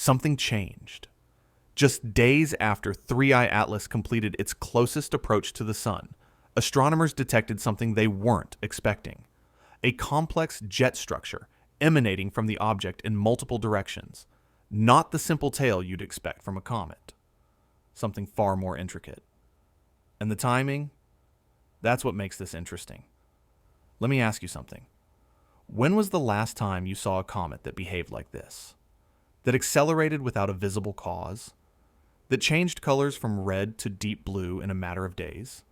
something changed. Just days after 3I Atlas completed its closest approach to the Sun, astronomers detected something they weren't expecting: a complex jet structure emanating from the object in multiple directions, not the simple tail you'd expect from a comet. Something far more intricate. And the timing? That's what makes this interesting. Let me ask you something. When was the last time you saw a comet that behaved like this? That accelerated without a visible cause? That changed colors from red to deep blue in a matter of days?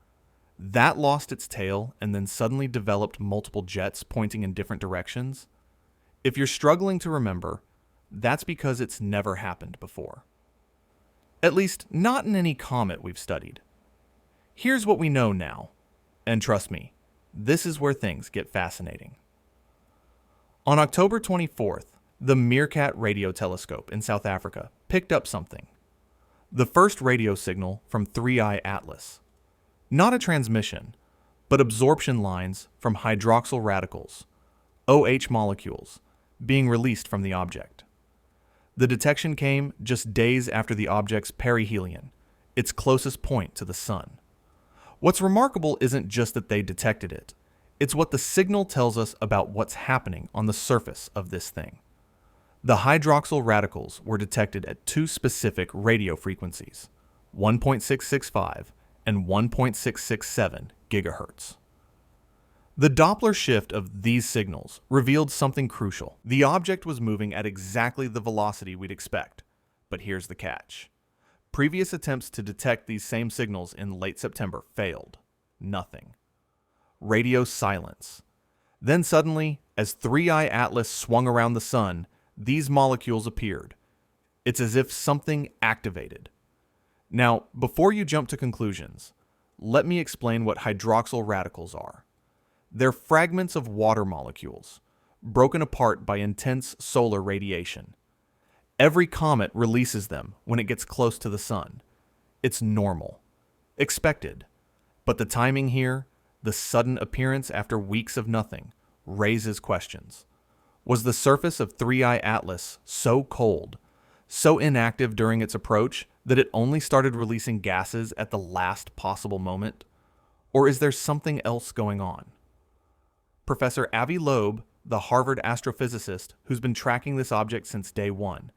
That lost its tail and then suddenly developed multiple jets pointing in different directions? If you're struggling to remember, that's because it's never happened before. At least, not in any comet we've studied. Here's what we know now, and trust me, this is where things get fascinating. On October 24th, the MeerKAT radio telescope in South Africa picked up something. The first radio signal from 3I Atlas. Not a transmission, but absorption lines from hydroxyl radicals, OH molecules, being released from the object. The detection came just days after the object's perihelion, its closest point to the Sun. What's remarkable isn't just that they detected it, it's what the signal tells us about what's happening on the surface of this thing. The hydroxyl radicals were detected at two specific radio frequencies, 1.665 and 1.667 gigahertz. The Doppler shift of these signals revealed something crucial. The object was moving at exactly the velocity we'd expect, but here's the catch. Previous attempts to detect these same signals in late September failed. Nothing. Radio silence. Then suddenly, as 3I Atlas swung around the Sun, these molecules appeared. It's as if something activated. Now, before you jump to conclusions, let me explain what hydroxyl radicals are. They're fragments of water molecules, broken apart by intense solar radiation. Every comet releases them when it gets close to the Sun. It's normal. Expected. But the timing here, the sudden appearance after weeks of nothing, raises questions. Was the surface of 3I Atlas so cold, so inactive during its approach that it only started releasing gases at the last possible moment? Or is there something else going on? Professor Avi Loeb, the Harvard astrophysicist who's been tracking this object since day one,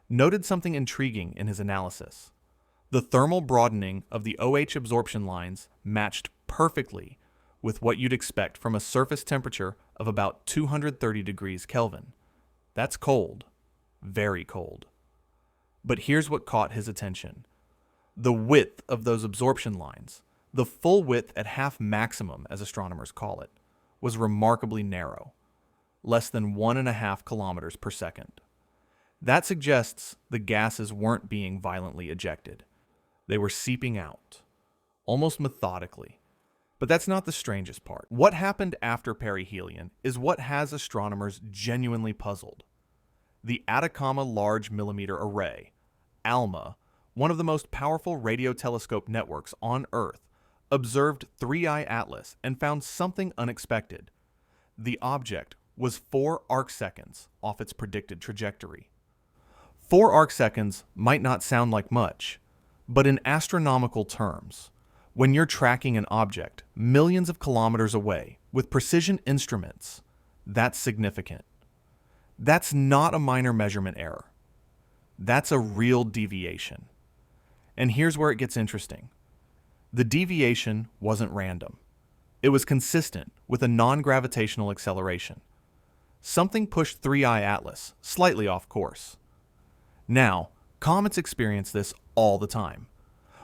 noted something intriguing in his analysis. The thermal broadening of the OH absorption lines matched perfectly with what you'd expect from a surface temperature of about 230 degrees Kelvin. That's cold. Very cold. But here's what caught his attention. The width of those absorption lines, the full width at half maximum as astronomers call it, was remarkably narrow, less than 1.5 kilometers per second. That suggests the gases weren't being violently ejected. They were seeping out, almost methodically. But that's not the strangest part. What happened after perihelion is what has astronomers genuinely puzzled. The Atacama Large Millimeter Array, ALMA, one of the most powerful radio telescope networks on Earth, observed 3I Atlas and found something unexpected. The object was 4 arcseconds off its predicted trajectory. 4 arcseconds might not sound like much, but in astronomical terms, when you're tracking an object millions of kilometers away with precision instruments, that's significant. That's not a minor measurement error. That's a real deviation. And here's where it gets interesting. The deviation wasn't random. It was consistent with a non-gravitational acceleration. Something pushed 3I Atlas slightly off course. Now, comets experience this all the time.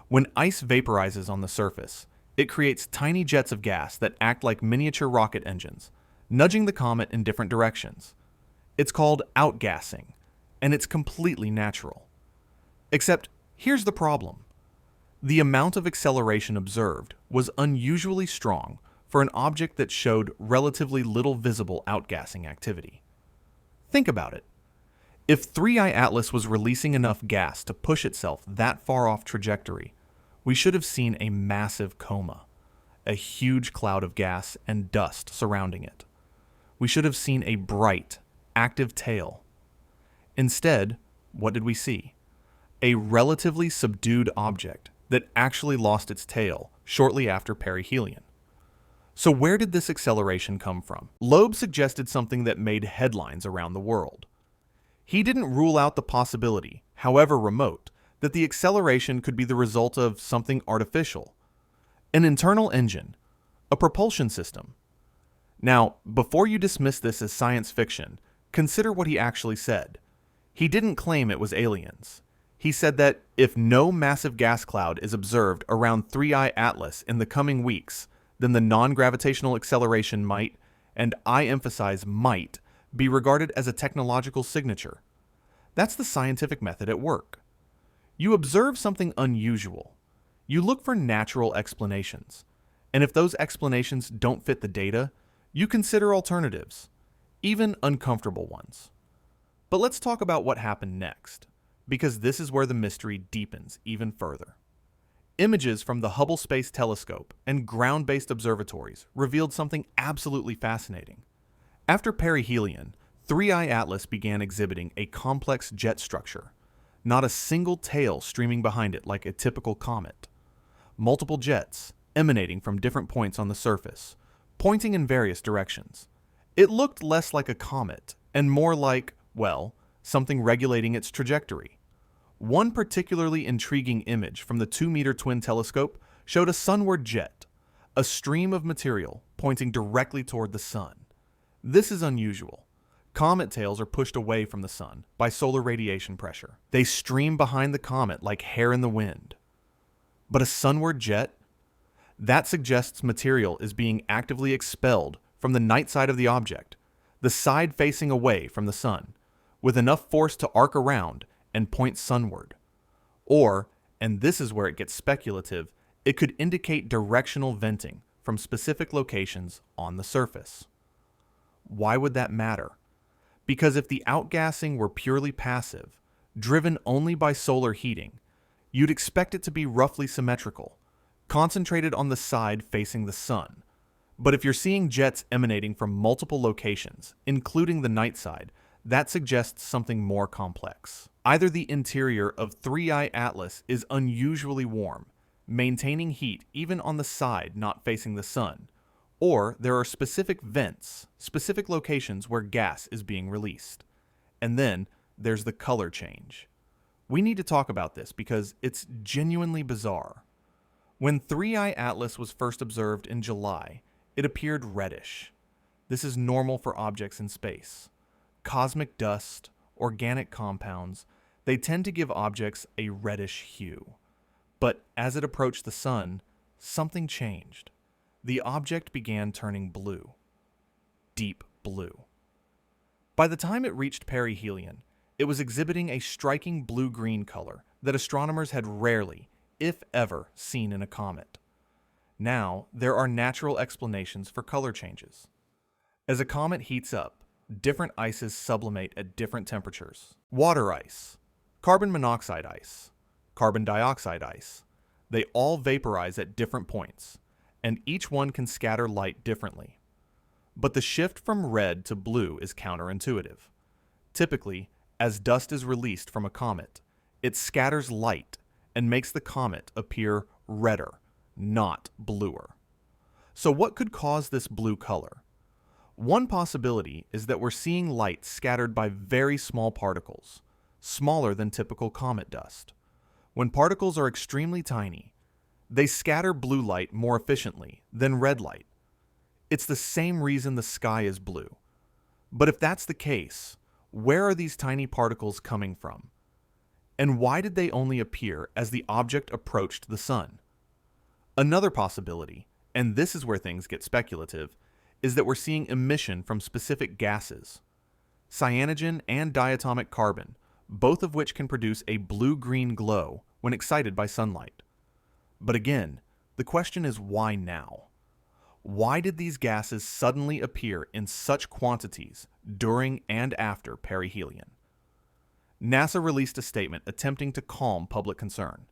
When ice vaporizes on the surface, it creates tiny jets of gas that act like miniature rocket engines, nudging the comet in different directions. It's called outgassing, and it's completely natural. Except, here's the problem. The amount of acceleration observed was unusually strong for an object that showed relatively little visible outgassing activity. Think about it. If 3I Atlas was releasing enough gas to push itself that far off trajectory, we should have seen a massive coma, a huge cloud of gas and dust surrounding it. We should have seen a bright, active tail. Instead, what did we see? A relatively subdued object that actually lost its tail shortly after perihelion. So where did this acceleration come from? Loeb suggested something that made headlines around the world. He didn't rule out the possibility, however remote, that the acceleration could be the result of something artificial. An internal engine, a propulsion system. Now, before you dismiss this as science fiction, consider what he actually said. He didn't claim it was aliens. He said that if no massive gas cloud is observed around 3I Atlas in the coming weeks, then the non-gravitational acceleration might, and I emphasize might, be regarded as a technological signature. That's the scientific method at work. You observe something unusual. You look for natural explanations. And if those explanations don't fit the data, you consider alternatives, even uncomfortable ones. But let's talk about what happened next, because this is where the mystery deepens even further. Images from the Hubble Space Telescope and ground-based observatories revealed something absolutely fascinating. After perihelion, 3I Atlas began exhibiting a complex jet structure, not a single tail streaming behind it like a typical comet. Multiple jets emanating from different points on the surface, pointing in various directions. It looked less like a comet and more like, well, something regulating its trajectory. One particularly intriguing image from the 2-meter twin telescope showed a sunward jet, a stream of material pointing directly toward the sun. This is unusual. Comet tails are pushed away from the sun by solar radiation pressure. They stream behind the comet like hair in the wind. But a sunward jet? That suggests material is being actively expelled from the night side of the object, the side facing away from the sun, with enough force to arc around and point sunward. Or, and this is where it gets speculative, it could indicate directional venting from specific locations on the surface. Why would that matter? Because if the outgassing were purely passive, driven only by solar heating, you'd expect it to be roughly symmetrical, concentrated on the side facing the sun. But if you're seeing jets emanating from multiple locations, including the night side, that suggests something more complex. Either the interior of 3I Atlas is unusually warm, maintaining heat even on the side not facing the sun, or there are specific vents, specific locations where gas is being released. And then there's the color change. We need to talk about this because it's genuinely bizarre. When 3I Atlas was first observed in July, it appeared reddish. This is normal for objects in space. Cosmic dust, organic compounds, they tend to give objects a reddish hue. But as it approached the sun, something changed. The object began turning blue. Deep blue. By the time it reached perihelion, it was exhibiting a striking blue-green color that astronomers had rarely, if ever, seen in a comet. Now, there are natural explanations for color changes. As a comet heats up, different ices sublimate at different temperatures. Water ice, carbon monoxide ice, carbon dioxide ice. They all vaporize at different points, and each one can scatter light differently. But the shift from red to blue is counterintuitive. Typically, as dust is released from a comet, it scatters light and makes the comet appear redder, not bluer. So what could cause this blue color? One possibility is that we're seeing light scattered by very small particles, smaller than typical comet dust. When particles are extremely tiny, they scatter blue light more efficiently than red light. It's the same reason the sky is blue. But if that's the case, where are these tiny particles coming from? And why did they only appear as the object approached the sun? Another possibility, and this is where things get speculative, is that we're seeing emission from specific gases. Cyanogen and diatomic carbon, both of which can produce a blue-green glow when excited by sunlight. But again, the question is why now? Why did these gases suddenly appear in such quantities during and after perihelion? NASA released a statement attempting to calm public concern.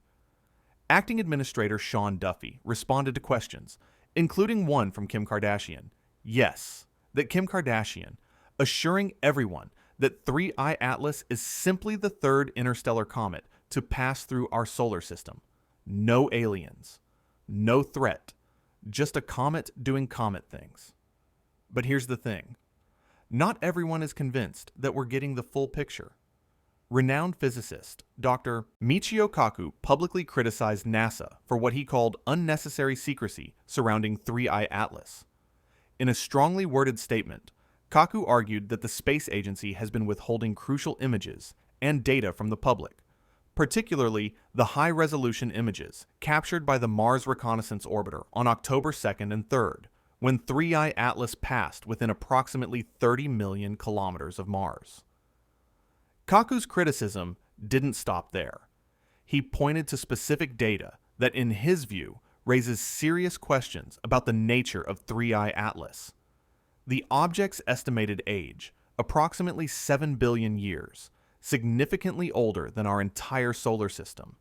Acting Administrator Sean Duffy responded to questions, including one from Kim Kardashian. Yes, that Kim Kardashian, assuring everyone that 3I Atlas is simply the third interstellar comet to pass through our solar system. No aliens, no threat, just a comet doing comet things. But here's the thing. Not everyone is convinced that we're getting the full picture. Renowned physicist Dr. Michio Kaku publicly criticized NASA for what he called unnecessary secrecy surrounding 3I Atlas. In a strongly worded statement, Kaku argued that the space agency has been withholding crucial images and data from the public, particularly the high-resolution images captured by the Mars Reconnaissance Orbiter on October 2nd and 3rd, when 3I Atlas passed within approximately 30 million kilometers of Mars. Kaku's criticism didn't stop there. He pointed to specific data that, in his view, raises serious questions about the nature of 3I Atlas. The object's estimated age, approximately 7 billion years, significantly older than our entire solar system.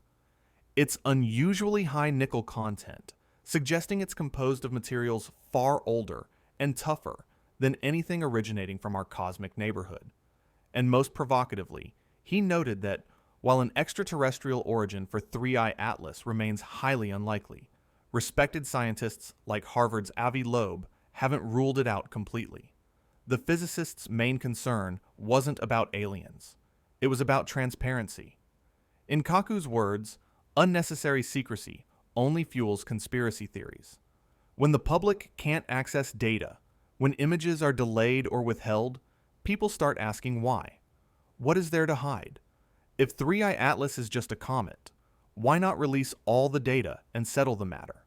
Its unusually high nickel content, suggesting it's composed of materials far older and tougher than anything originating from our cosmic neighborhood. And most provocatively, he noted that while an extraterrestrial origin for 3I Atlas remains highly unlikely, respected scientists like Harvard's Avi Loeb haven't ruled it out completely. The physicist's main concern wasn't about aliens. It was about transparency. In Kaku's words, unnecessary secrecy only fuels conspiracy theories. When the public can't access data, when images are delayed or withheld, people start asking why. What is there to hide? If 3I Atlas is just a comet, why not release all the data and settle the matter?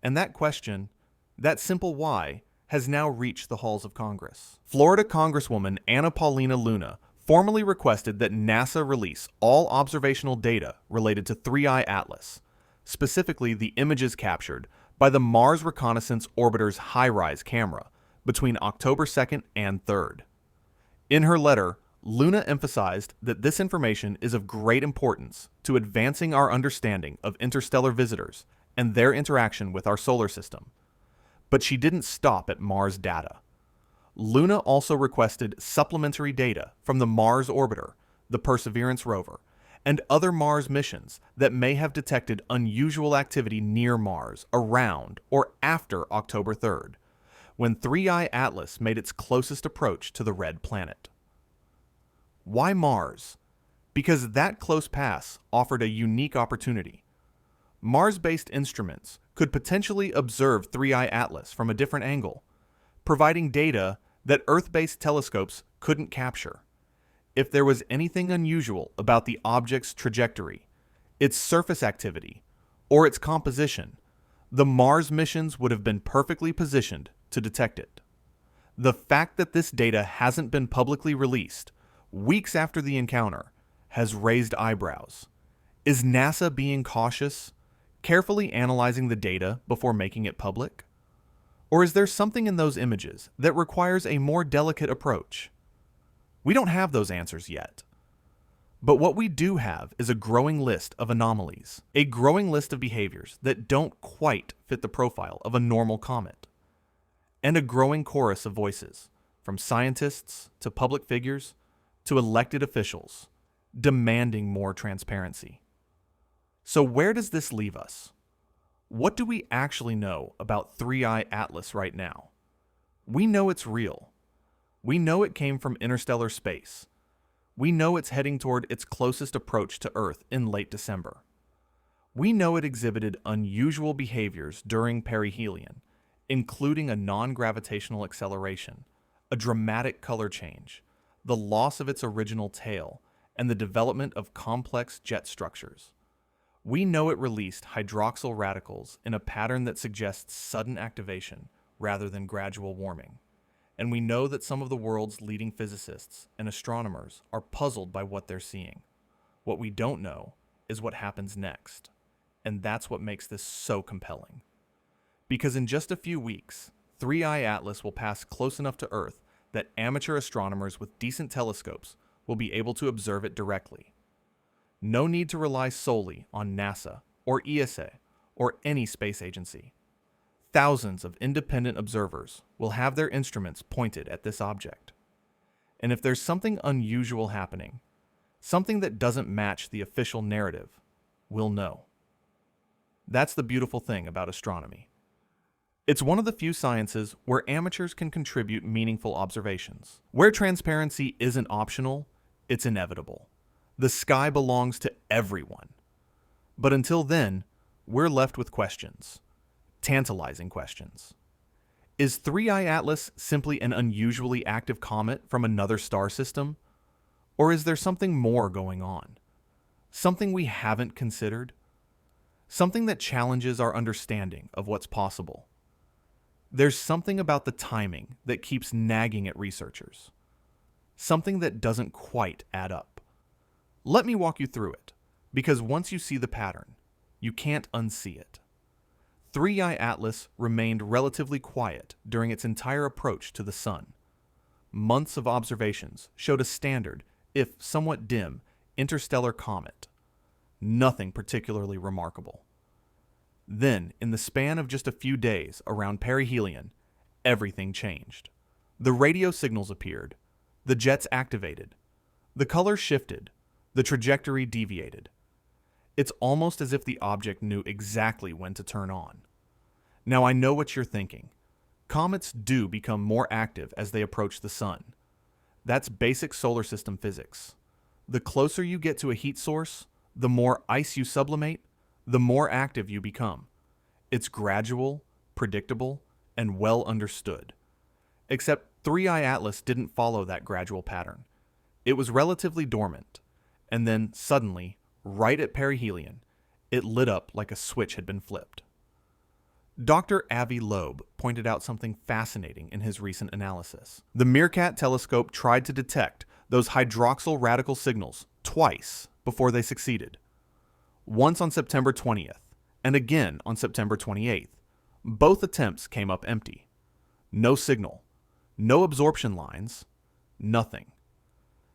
And that question, that simple why, has now reached the halls of Congress. Florida Congresswoman Paulina Luna formally requested that NASA release all observational data related to 3I Atlas, specifically the images captured by the Mars Reconnaissance Orbiter's HiRISE camera between October 2nd and 3rd. In her letter, Luna emphasized that this information is of great importance to advancing our understanding of interstellar visitors and their interaction with our solar system. But she didn't stop at Mars data. Luna also requested supplementary data from the Mars Orbiter, the Perseverance rover, and other Mars missions that may have detected unusual activity near Mars around or after October 3rd, when 3I Atlas made its closest approach to the red planet. Why Mars? Because that close pass offered a unique opportunity. Mars-based instruments could potentially observe 3I Atlas from a different angle, providing data that Earth-based telescopes couldn't capture. If there was anything unusual about the object's trajectory, its surface activity, or its composition, the Mars missions would have been perfectly positioned to detect it. The fact that this data hasn't been publicly released weeks after the encounter has raised eyebrows. Is NASA being cautious, carefully analyzing the data before making it public? Or is there something in those images that requires a more delicate approach? We don't have those answers yet. But what we do have is a growing list of anomalies, a growing list of behaviors that don't quite fit the profile of a normal comet, and a growing chorus of voices, from scientists to public figures to elected officials, demanding more transparency. So where does this leave us? What do we actually know about 3I Atlas right now? We know it's real. We know it came from interstellar space. We know it's heading toward its closest approach to Earth in late December. We know it exhibited unusual behaviors during perihelion, including a non-gravitational acceleration, a dramatic color change, the loss of its original tail, and the development of complex jet structures. We know it released hydroxyl radicals in a pattern that suggests sudden activation rather than gradual warming. And we know that some of the world's leading physicists and astronomers are puzzled by what they're seeing. What we don't know is what happens next. And that's what makes this so compelling. Because in just a few weeks, 3I Atlas will pass close enough to Earth that amateur astronomers with decent telescopes will be able to observe it directly. No need to rely solely on NASA or ESA or any space agency. Thousands of independent observers will have their instruments pointed at this object. And if there's something unusual happening, something that doesn't match the official narrative, we'll know. That's the beautiful thing about astronomy. It's one of the few sciences where amateurs can contribute meaningful observations. Where transparency isn't optional, it's inevitable. The sky belongs to everyone. But until then, we're left with questions. Tantalizing questions. Is 3I Atlas simply an unusually active comet from another star system? Or is there something more going on? Something we haven't considered? Something that challenges our understanding of what's possible? There's something about the timing that keeps nagging at researchers. Something that doesn't quite add up. Let me walk you through it, because once you see the pattern, you can't unsee it. 3I Atlas remained relatively quiet during its entire approach to the Sun. Months of observations showed a standard, if somewhat dim, interstellar comet. Nothing particularly remarkable. Then, in the span of just a few days around perihelion, everything changed. The radio signals appeared, the jets activated, the color shifted, the trajectory deviated. It's almost as if the object knew exactly when to turn on. Now I know what you're thinking. Comets do become more active as they approach the Sun. That's basic solar system physics. The closer you get to a heat source, the more ice you sublimate, the more active you become. It's gradual, predictable, and well understood. Except 3I Atlas didn't follow that gradual pattern. It was relatively dormant, and then suddenly, right at perihelion, it lit up like a switch had been flipped. Dr. Avi Loeb pointed out something fascinating in his recent analysis. The MeerKAT telescope tried to detect those hydroxyl radical signals twice before they succeeded. Once on September 20th, and again on September 28th. Both attempts came up empty. No signal, no absorption lines, nothing.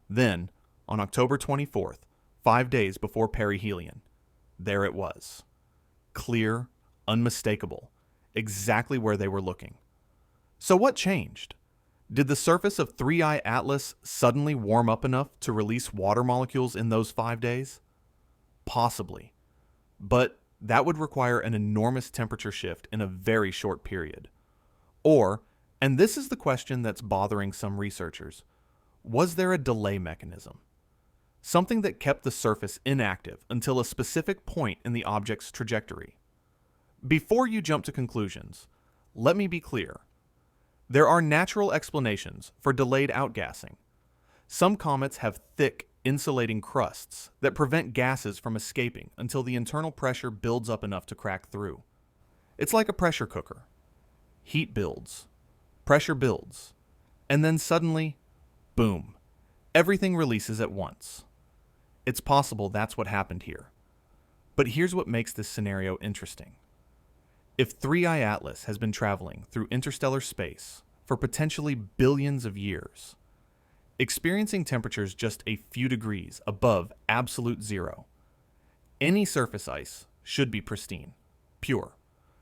Then, on October 24th, 5 days before perihelion, there it was. Clear, unmistakable, exactly where they were looking. So what changed? Did the surface of 3I Atlas suddenly warm up enough to release water molecules in those 5 days? Possibly. But that would require an enormous temperature shift in a very short period. Or, and this is the question that's bothering some researchers, was there a delay mechanism? Something that kept the surface inactive until a specific point in the object's trajectory. Before you jump to conclusions, let me be clear. There are natural explanations for delayed outgassing. Some comets have thick, insulating crusts that prevent gases from escaping until the internal pressure builds up enough to crack through. It's like a pressure cooker. Heat builds, pressure builds, and then suddenly, boom, everything releases at once. It's possible that's what happened here. But here's what makes this scenario interesting. If 3I Atlas has been traveling through interstellar space for potentially billions of years, experiencing temperatures just a few degrees above absolute zero, any surface ice should be pristine, pure,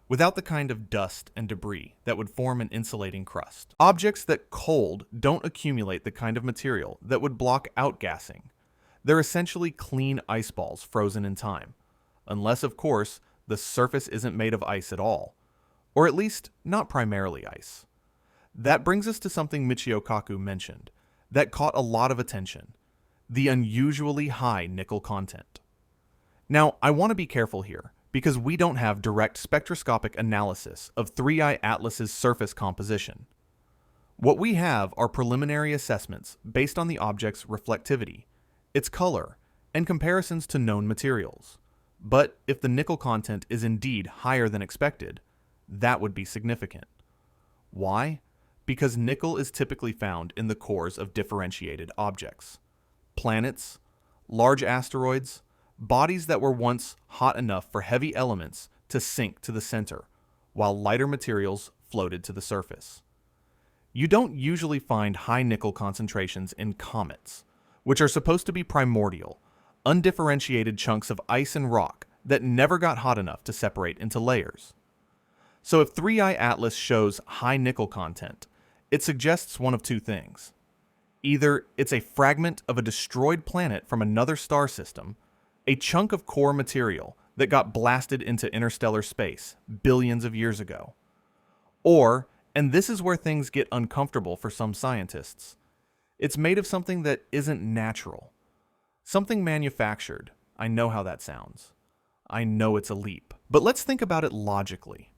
without the kind of dust and debris that would form an insulating crust. Objects that cold don't accumulate the kind of material that would block outgassing. They're essentially clean ice balls frozen in time, unless, of course, the surface isn't made of ice at all, or at least not primarily ice. That brings us to something Michio Kaku mentioned that caught a lot of attention: the unusually high nickel content. Now, I want to be careful here, because we don't have direct spectroscopic analysis of 3I Atlas's surface composition. What we have are preliminary assessments based on the object's reflectivity, its color, and comparisons to known materials. But if the nickel content is indeed higher than expected, that would be significant. Why? Because nickel is typically found in the cores of differentiated objects. Planets, large asteroids, bodies that were once hot enough for heavy elements to sink to the center, while lighter materials floated to the surface. You don't usually find high nickel concentrations in comets, which are supposed to be primordial, undifferentiated chunks of ice and rock that never got hot enough to separate into layers. So if 3I Atlas shows high nickel content, it suggests one of two things. Either it's a fragment of a destroyed planet from another star system, a chunk of core material that got blasted into interstellar space billions of years ago, or, and this is where things get uncomfortable for some scientists, it's made of something that isn't natural. Something manufactured. I know how that sounds. I know it's a leap. But let's think about it logically.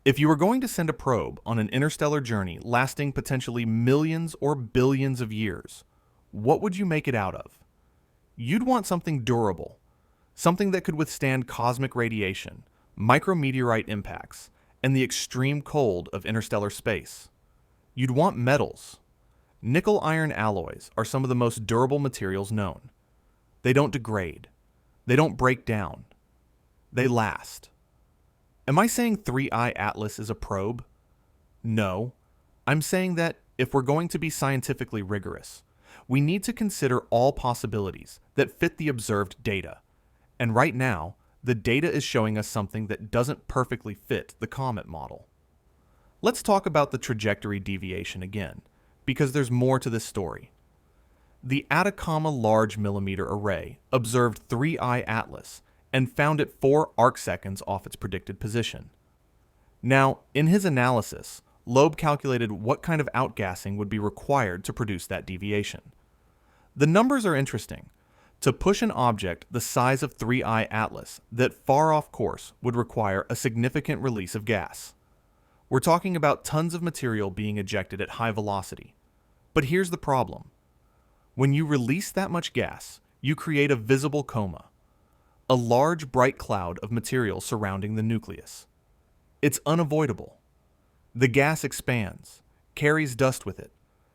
If you were going to send a probe on an interstellar journey lasting potentially millions or billions of years, what would you make it out of? You'd want something durable, something that could withstand cosmic radiation, micrometeorite impacts, and the extreme cold of interstellar space. You'd want metals. Nickel-iron alloys are some of the most durable materials known. They don't degrade. They don't break down. They last. Am I saying 3I Atlas is a probe? No. I'm saying that if we're going to be scientifically rigorous, we need to consider all possibilities that fit the observed data. And right now, the data is showing us something that doesn't perfectly fit the comet model. Let's talk about the trajectory deviation again, because there's more to this story. The Atacama Large Millimeter Array observed 3I Atlas and found it 4 arcseconds off its predicted position. Now, in his analysis, Loeb calculated what kind of outgassing would be required to produce that deviation. The numbers are interesting. To push an object the size of 3I Atlas that far off course would require a significant release of gas. We're talking about tons of material being ejected at high velocity. But here's the problem. When you release that much gas, you create a visible coma, a large bright cloud of material surrounding the nucleus. It's unavoidable. The gas expands, carries dust with it,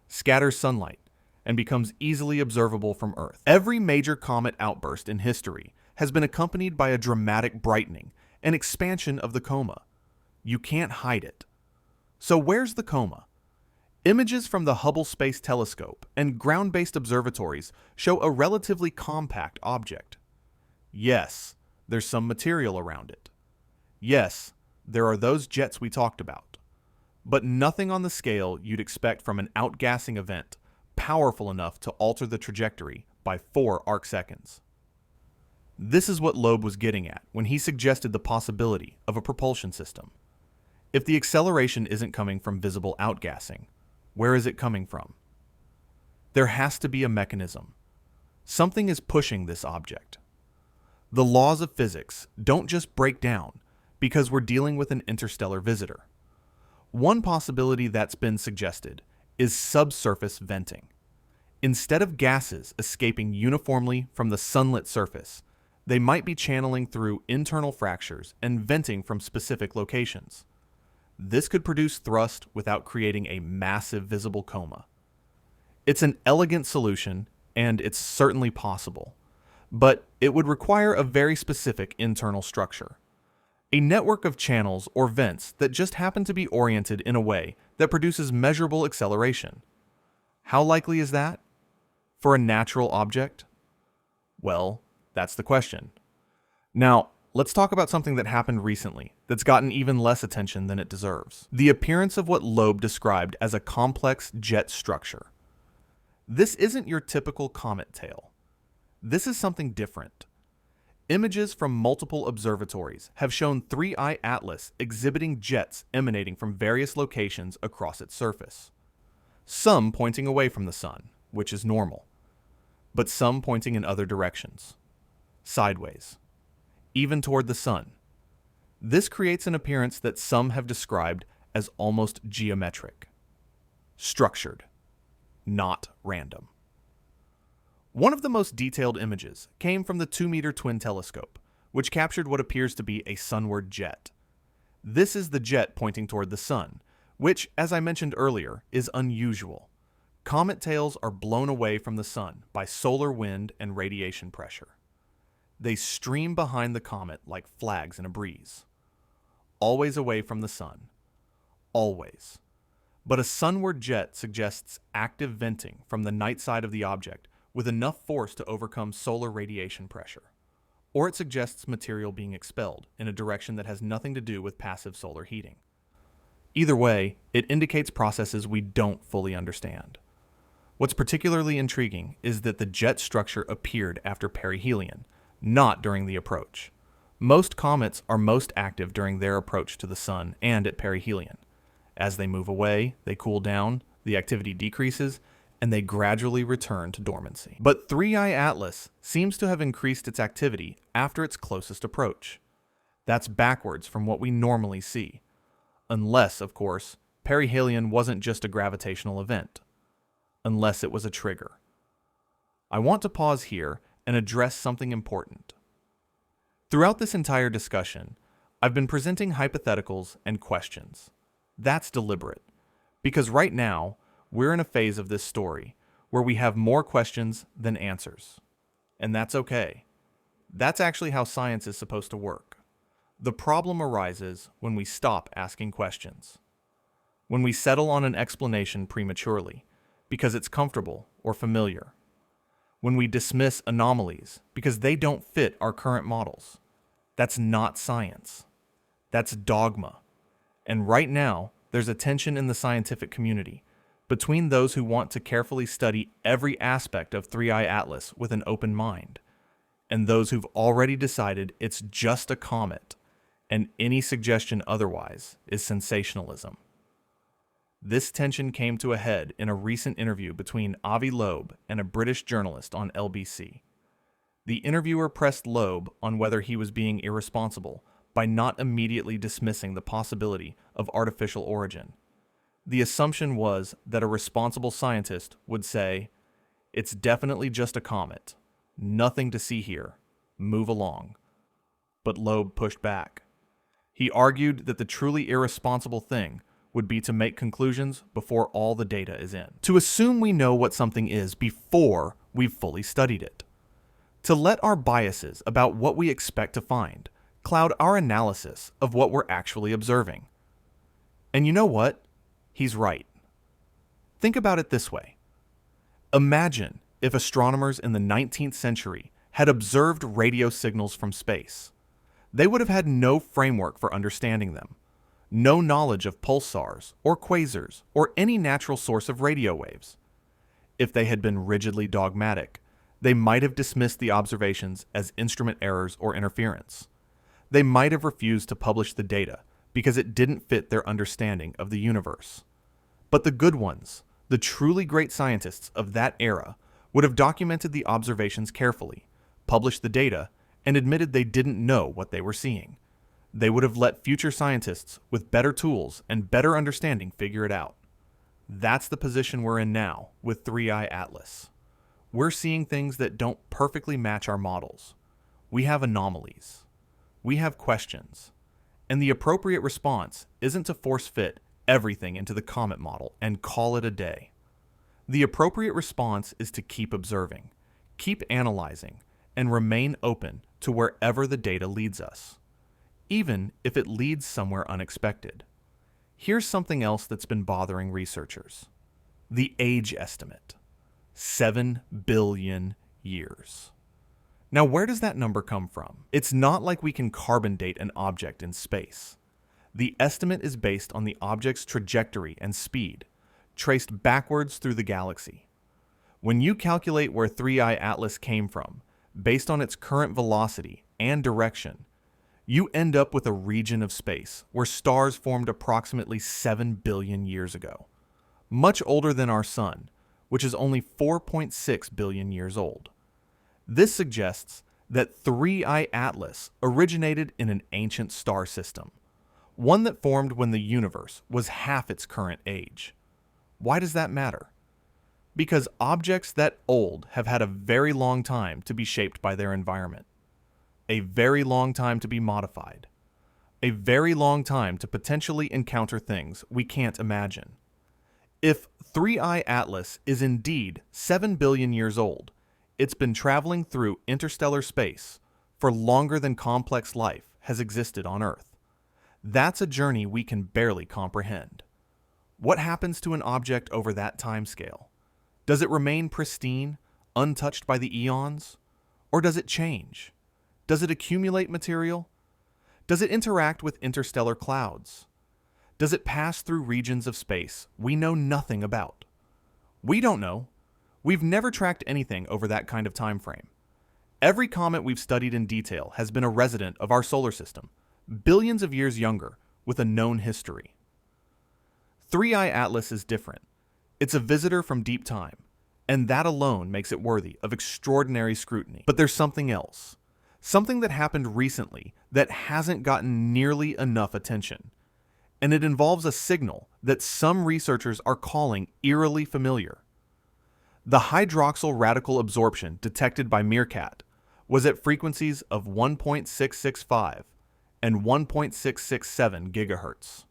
scatters sunlight, and becomes easily observable from Earth. Every major comet outburst in history has been accompanied by a dramatic brightening and expansion of the coma. You can't hide it. So where's the coma? Images from the Hubble Space Telescope and ground-based observatories show a relatively compact object. Yes, there's some material around it. Yes, there are those jets we talked about. But nothing on the scale you'd expect from an outgassing event powerful enough to alter the trajectory by 4 arcseconds. This is what Loeb was getting at when he suggested the possibility of a propulsion system. If the acceleration isn't coming from visible outgassing, where is it coming from? There has to be a mechanism. Something is pushing this object. The laws of physics don't just break down because we're dealing with an interstellar visitor. One possibility that's been suggested is subsurface venting. Instead of gases escaping uniformly from the sunlit surface, they might be channeling through internal fractures and venting from specific locations. This could produce thrust without creating a massive visible coma. It's an elegant solution, and it's certainly possible, but it would require a very specific internal structure. A network of channels or vents that just happen to be oriented in a way that produces measurable acceleration. How likely is that? For a natural object? Well, that's the question. Now, let's talk about something that happened recently that's gotten even less attention than it deserves. The appearance of what Loeb described as a complex jet structure. This isn't your typical comet tail. This is something different. Images from multiple observatories have shown 3I Atlas exhibiting jets emanating from various locations across its surface. Some pointing away from the sun, which is normal, but some pointing in other directions, sideways, even toward the sun. This creates an appearance that some have described as almost geometric, structured, not random. One of the most detailed images came from the 2-meter twin telescope, which captured what appears to be a sunward jet. This is the jet pointing toward the sun, which, as I mentioned earlier, is unusual. Comet tails are blown away from the sun by solar wind and radiation pressure. They stream behind the comet like flags in a breeze. Always away from the sun. Always. But a sunward jet suggests active venting from the night side of the object with enough force to overcome solar radiation pressure. Or it suggests material being expelled in a direction that has nothing to do with passive solar heating. Either way, it indicates processes we don't fully understand. What's particularly intriguing is that the jet structure appeared after perihelion, not during the approach. Most comets are most active during their approach to the Sun and at perihelion. As they move away, they cool down, the activity decreases, and they gradually return to dormancy. But 3I Atlas seems to have increased its activity after its closest approach. That's backwards from what we normally see. Unless, of course, perihelion wasn't just a gravitational event. Unless it was a trigger. I want to pause here and address something important. Throughout this entire discussion, I've been presenting hypotheticals and questions. That's deliberate, because right now, we're in a phase of this story where we have more questions than answers. And that's okay. That's actually how science is supposed to work. The problem arises when we stop asking questions. When we settle on an explanation prematurely, because it's comfortable or familiar. When we dismiss anomalies because they don't fit our current models. That's not science. That's dogma. And right now, there's a tension in the scientific community between those who want to carefully study every aspect of 3I Atlas with an open mind, and those who've already decided it's just a comet, and any suggestion otherwise is sensationalism. This tension came to a head in a recent interview between Avi Loeb and a British journalist on LBC. The interviewer pressed Loeb on whether he was being irresponsible by not immediately dismissing the possibility of artificial origin. The assumption was that a responsible scientist would say, "It's definitely just a comet. Nothing to see here. Move along." But Loeb pushed back. He argued that the truly irresponsible thing would be to make conclusions before all the data is in. To assume we know what something is before we've fully studied it. To let our biases about what we expect to find cloud our analysis of what we're actually observing. And you know what? He's right. Think about it this way. Imagine if astronomers in the 19th century had observed radio signals from space. They would have had no framework for understanding them. No knowledge of pulsars or quasars or any natural source of radio waves. If they had been rigidly dogmatic, they might have dismissed the observations as instrument errors or interference. They might have refused to publish the data because it didn't fit their understanding of the universe. But the good ones, the truly great scientists of that era, would have documented the observations carefully, published the data, and admitted they didn't know what they were seeing. They would have let future scientists with better tools and better understanding figure it out. That's the position we're in now with 3I Atlas. We're seeing things that don't perfectly match our models. We have anomalies. We have questions. And the appropriate response isn't to force fit everything into the comet model and call it a day. The appropriate response is to keep observing, keep analyzing, and remain open to wherever the data leads us, even if it leads somewhere unexpected. Here's something else that's been bothering researchers. The age estimate. 7 billion years. Now, where does that number come from? It's not like we can carbon date an object in space. The estimate is based on the object's trajectory and speed, traced backwards through the galaxy. When you calculate where 3I Atlas came from, based on its current velocity and direction, you end up with a region of space where stars formed approximately 7 billion years ago, much older than our Sun, which is only 4.6 billion years old. This suggests that 3I Atlas originated in an ancient star system, one that formed when the universe was half its current age. Why does that matter? Because objects that old have had a very long time to be shaped by their environment, a very long time to be modified, a very long time to potentially encounter things we can't imagine. If 3I Atlas is indeed 7 billion years old, it's been traveling through interstellar space for longer than complex life has existed on Earth. That's a journey we can barely comprehend. What happens to an object over that timescale? Does it remain pristine, untouched by the eons? Or does it change? Does it accumulate material? Does it interact with interstellar clouds? Does it pass through regions of space we know nothing about? We don't know, We've never tracked anything over that kind of time frame. Every comet we've studied in detail has been a resident of our solar system, billions of years younger, with a known history. 3I Atlas is different. It's a visitor from deep time, and that alone makes it worthy of extraordinary scrutiny. But there's something else. Something that happened recently that hasn't gotten nearly enough attention. And it involves a signal that some researchers are calling eerily familiar. The hydroxyl radical absorption detected by MeerKAT was at frequencies of 1.665 and 1.667 gigahertz.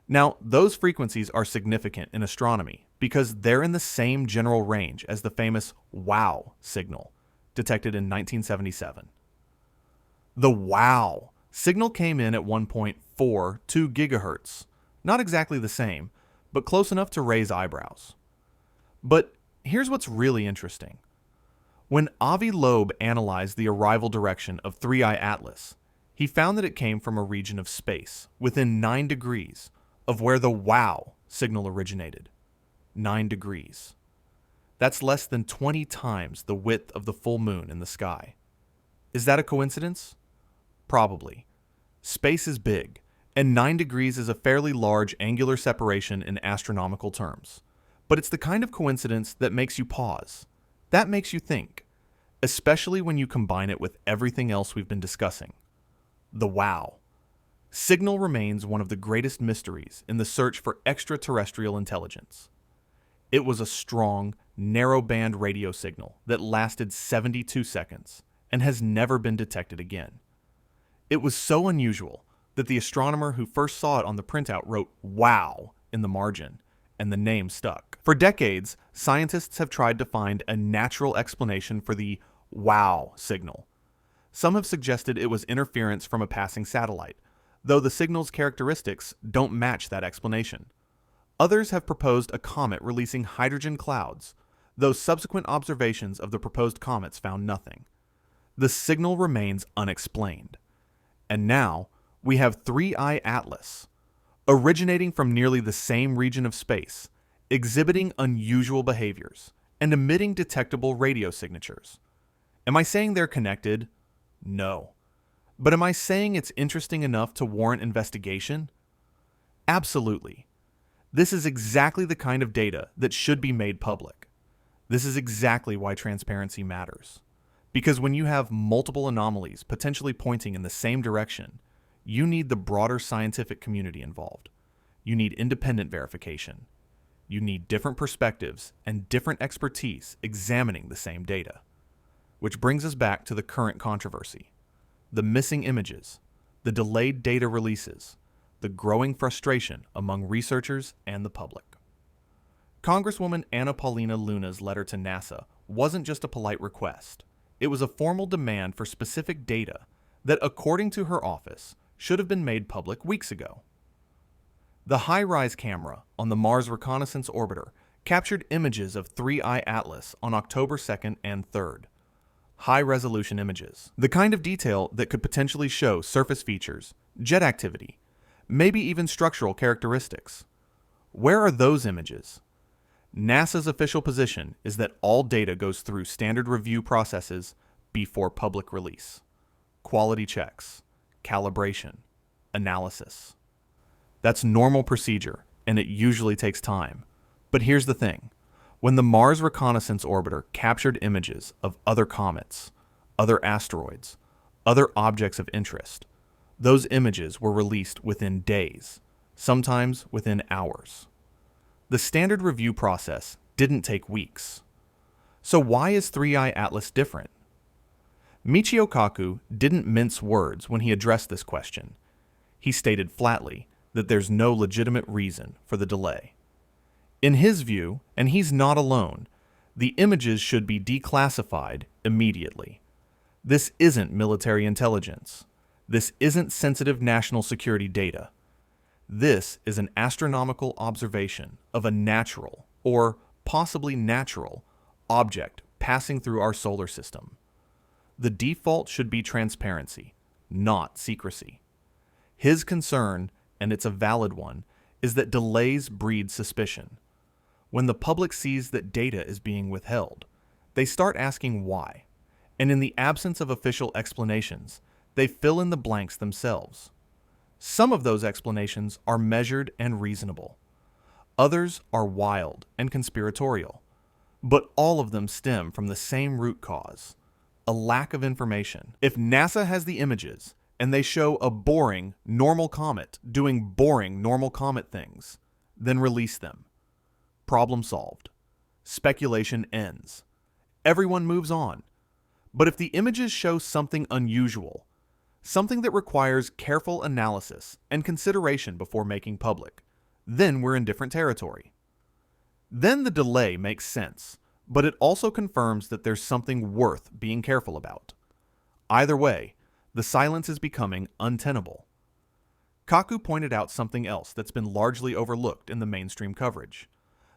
Now, those frequencies are significant in astronomy because they're in the same general range as the famous WOW signal, detected in 1977. The WOW signal came in at 1.42 gigahertz, not exactly the same, but close enough to raise eyebrows. But here's what's really interesting. When Avi Loeb analyzed the arrival direction of 3I Atlas, he found that it came from a region of space within 9 degrees of where the WOW signal originated. 9 degrees. That's less than 20 times the width of the full moon in the sky. Is that a coincidence? Probably. Space is big, and 9 degrees is a fairly large angular separation in astronomical terms. But it's the kind of coincidence that makes you pause. That makes you think, especially when you combine it with everything else we've been discussing. The WOW signal remains one of the greatest mysteries in the search for extraterrestrial intelligence. It was a strong, narrow-band radio signal that lasted 72 seconds and has never been detected again. It was so unusual that the astronomer who first saw it on the printout wrote "Wow" in the margin, and the name stuck. For decades, scientists have tried to find a natural explanation for the WOW signal. Some have suggested it was interference from a passing satellite, though the signal's characteristics don't match that explanation. Others have proposed a comet releasing hydrogen clouds, though subsequent observations of the proposed comets found nothing. The signal remains unexplained. And now, we have 3I Atlas, originating from nearly the same region of space, exhibiting unusual behaviors, and emitting detectable radio signatures. Am I saying they're connected? No. But am I saying it's interesting enough to warrant investigation? Absolutely. This is exactly the kind of data that should be made public. This is exactly why transparency matters. Because when you have multiple anomalies potentially pointing in the same direction, you need the broader scientific community involved. You need independent verification. You need different perspectives and different expertise examining the same data. Which brings us back to the current controversy. The missing images, the delayed data releases, the growing frustration among researchers and the public. Congresswoman Paulina Luna's letter to NASA wasn't just a polite request. It was a formal demand for specific data that, according to her office, should have been made public weeks ago. The HiRISE camera on the Mars Reconnaissance Orbiter captured images of 3I Atlas on October 2nd and 3rd. High-resolution images. The kind of detail that could potentially show surface features, jet activity, maybe even structural characteristics. Where are those images? NASA's official position is that all data goes through standard review processes before public release. Quality checks, calibration, analysis. That's normal procedure, and it usually takes time. But here's the thing. When the Mars Reconnaissance Orbiter captured images of other comets, other asteroids, other objects of interest, those images were released within days, sometimes within hours. The standard review process didn't take weeks. So why is 3I Atlas different? Michio Kaku didn't mince words when he addressed this question. He stated flatly that there's no legitimate reason for the delay. In his view, and he's not alone, the images should be declassified immediately. This isn't military intelligence. This isn't sensitive national security data. This is an astronomical observation of a natural, or possibly natural, object passing through our solar system. The default should be transparency, not secrecy. His concern, and it's a valid one, is that delays breed suspicion. When the public sees that data is being withheld, they start asking why, and in the absence of official explanations, they fill in the blanks themselves. Some of those explanations are measured and reasonable. Others are wild and conspiratorial, but all of them stem from the same root cause: a lack of information. If NASA has the images and they show a boring, normal comet doing boring, normal comet things, then release them. Problem solved. Speculation ends. Everyone moves on. But if the images show something unusual, something that requires careful analysis and consideration before making public, then we're in different territory. Then the delay makes sense, but it also confirms that there's something worth being careful about. Either way, the silence is becoming untenable. Kaku pointed out something else that's been largely overlooked in the mainstream coverage.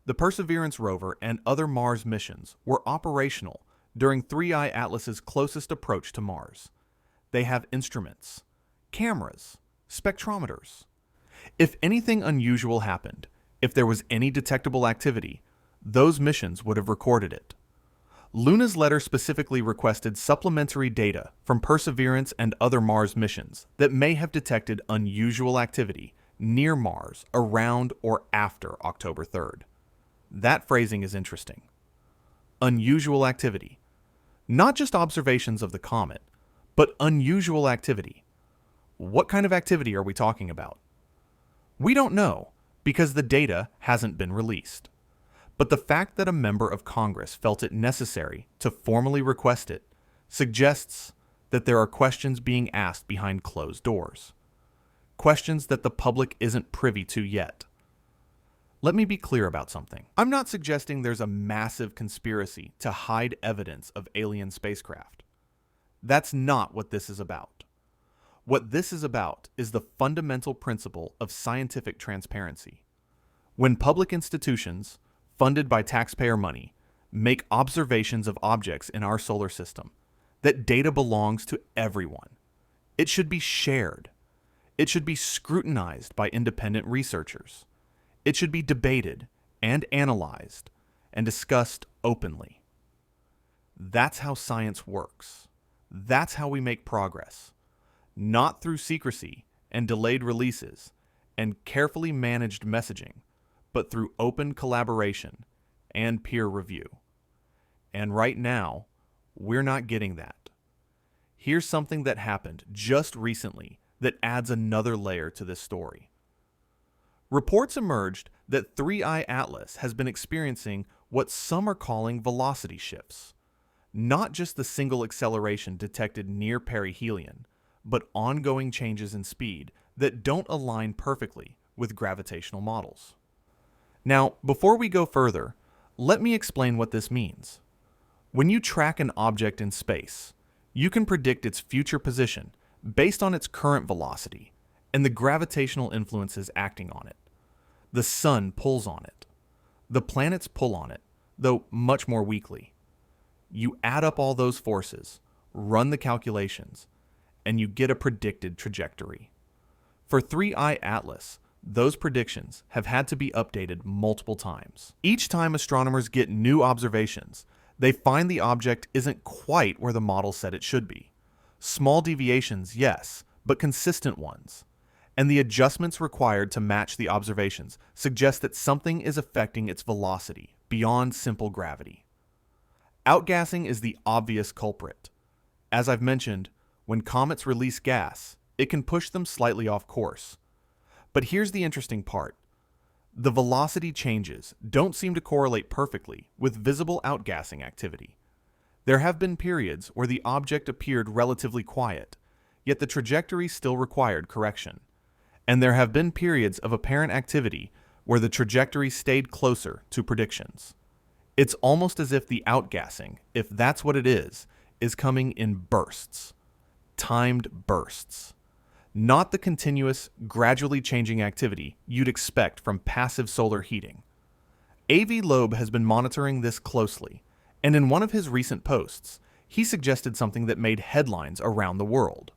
The Perseverance rover and other Mars missions were operational during 3I Atlas's closest approach to Mars. They have instruments, cameras, spectrometers. If anything unusual happened, if there was any detectable activity, those missions would have recorded it. Luna's letter specifically requested supplementary data from Perseverance and other Mars missions that may have detected unusual activity near Mars around or after October 3rd. That phrasing is interesting. Unusual activity. Not just observations of the comet, but unusual activity. What kind of activity are we talking about? We don't know, because the data hasn't been released. But the fact that a member of Congress felt it necessary to formally request it suggests that there are questions being asked behind closed doors. Questions that the public isn't privy to yet. Let me be clear about something. I'm not suggesting there's a massive conspiracy to hide evidence of alien spacecraft. That's not what this is about. What this is about is the fundamental principle of scientific transparency. When public institutions, funded by taxpayer money, make observations of objects in our solar system, that data belongs to everyone. It should be shared. It should be scrutinized by independent researchers. It should be debated and analyzed and discussed openly. That's how science works. That's how we make progress. Not through secrecy and delayed releases and carefully managed messaging, but through open collaboration and peer review. And right now, we're not getting that. Here's something that happened just recently that adds another layer to this story. Reports emerged that 3I Atlas has been experiencing what some are calling velocity shifts. Not just the single acceleration detected near perihelion, but ongoing changes in speed that don't align perfectly with gravitational models. Now, before we go further, let me explain what this means. When you track an object in space, you can predict its future position based on its current velocity and the gravitational influences acting on it. The sun pulls on it. The planets pull on it, though much more weakly. You add up all those forces, run the calculations, and you get a predicted trajectory. For 3I Atlas, those predictions have had to be updated multiple times. Each time astronomers get new observations, they find the object isn't quite where the model said it should be. Small deviations, yes, but consistent ones. And the adjustments required to match the observations suggest that something is affecting its velocity beyond simple gravity. Outgassing is the obvious culprit. As I've mentioned, when comets release gas, it can push them slightly off course. But here's the interesting part. The velocity changes don't seem to correlate perfectly with visible outgassing activity. There have been periods where the object appeared relatively quiet, yet the trajectory still required correction. And there have been periods of apparent activity where the trajectory stayed closer to predictions. It's almost as if the outgassing, if that's what it is coming in bursts. Timed bursts. Not the continuous, gradually changing activity you'd expect from passive solar heating. A.V. Loeb has been monitoring this closely, and in one of his recent posts, he suggested something that made headlines around the world.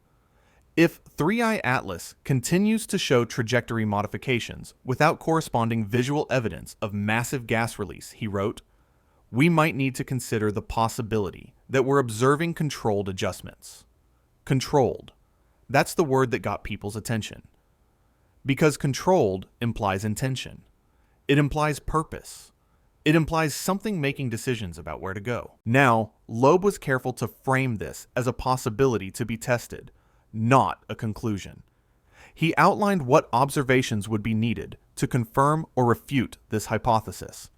If 3i Atlas continues to show trajectory modifications without corresponding visual evidence of massive gas release, he wrote, we might need to consider the possibility that we're observing controlled adjustments. Controlled. That's the word that got people's attention. Because controlled implies intention. It implies purpose. It implies something making decisions about where to go. Now, Loeb was careful to frame this as a possibility to be tested, not a conclusion. He outlined what observations would be needed to confirm or refute this hypothesis.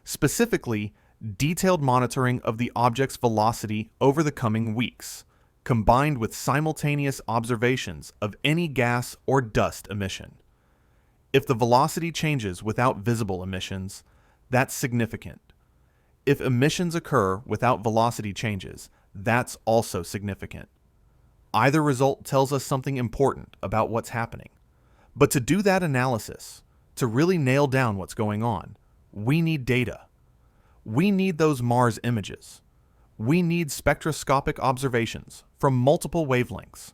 Specifically, detailed monitoring of the object's velocity over the coming weeks, combined with simultaneous observations of any gas or dust emission. If the velocity changes without visible emissions, that's significant. If emissions occur without velocity changes, that's also significant. Either result tells us something important about what's happening. But to do that analysis, to really nail down what's going on, we need data. We need those Mars images. We need spectroscopic observations from multiple wavelengths.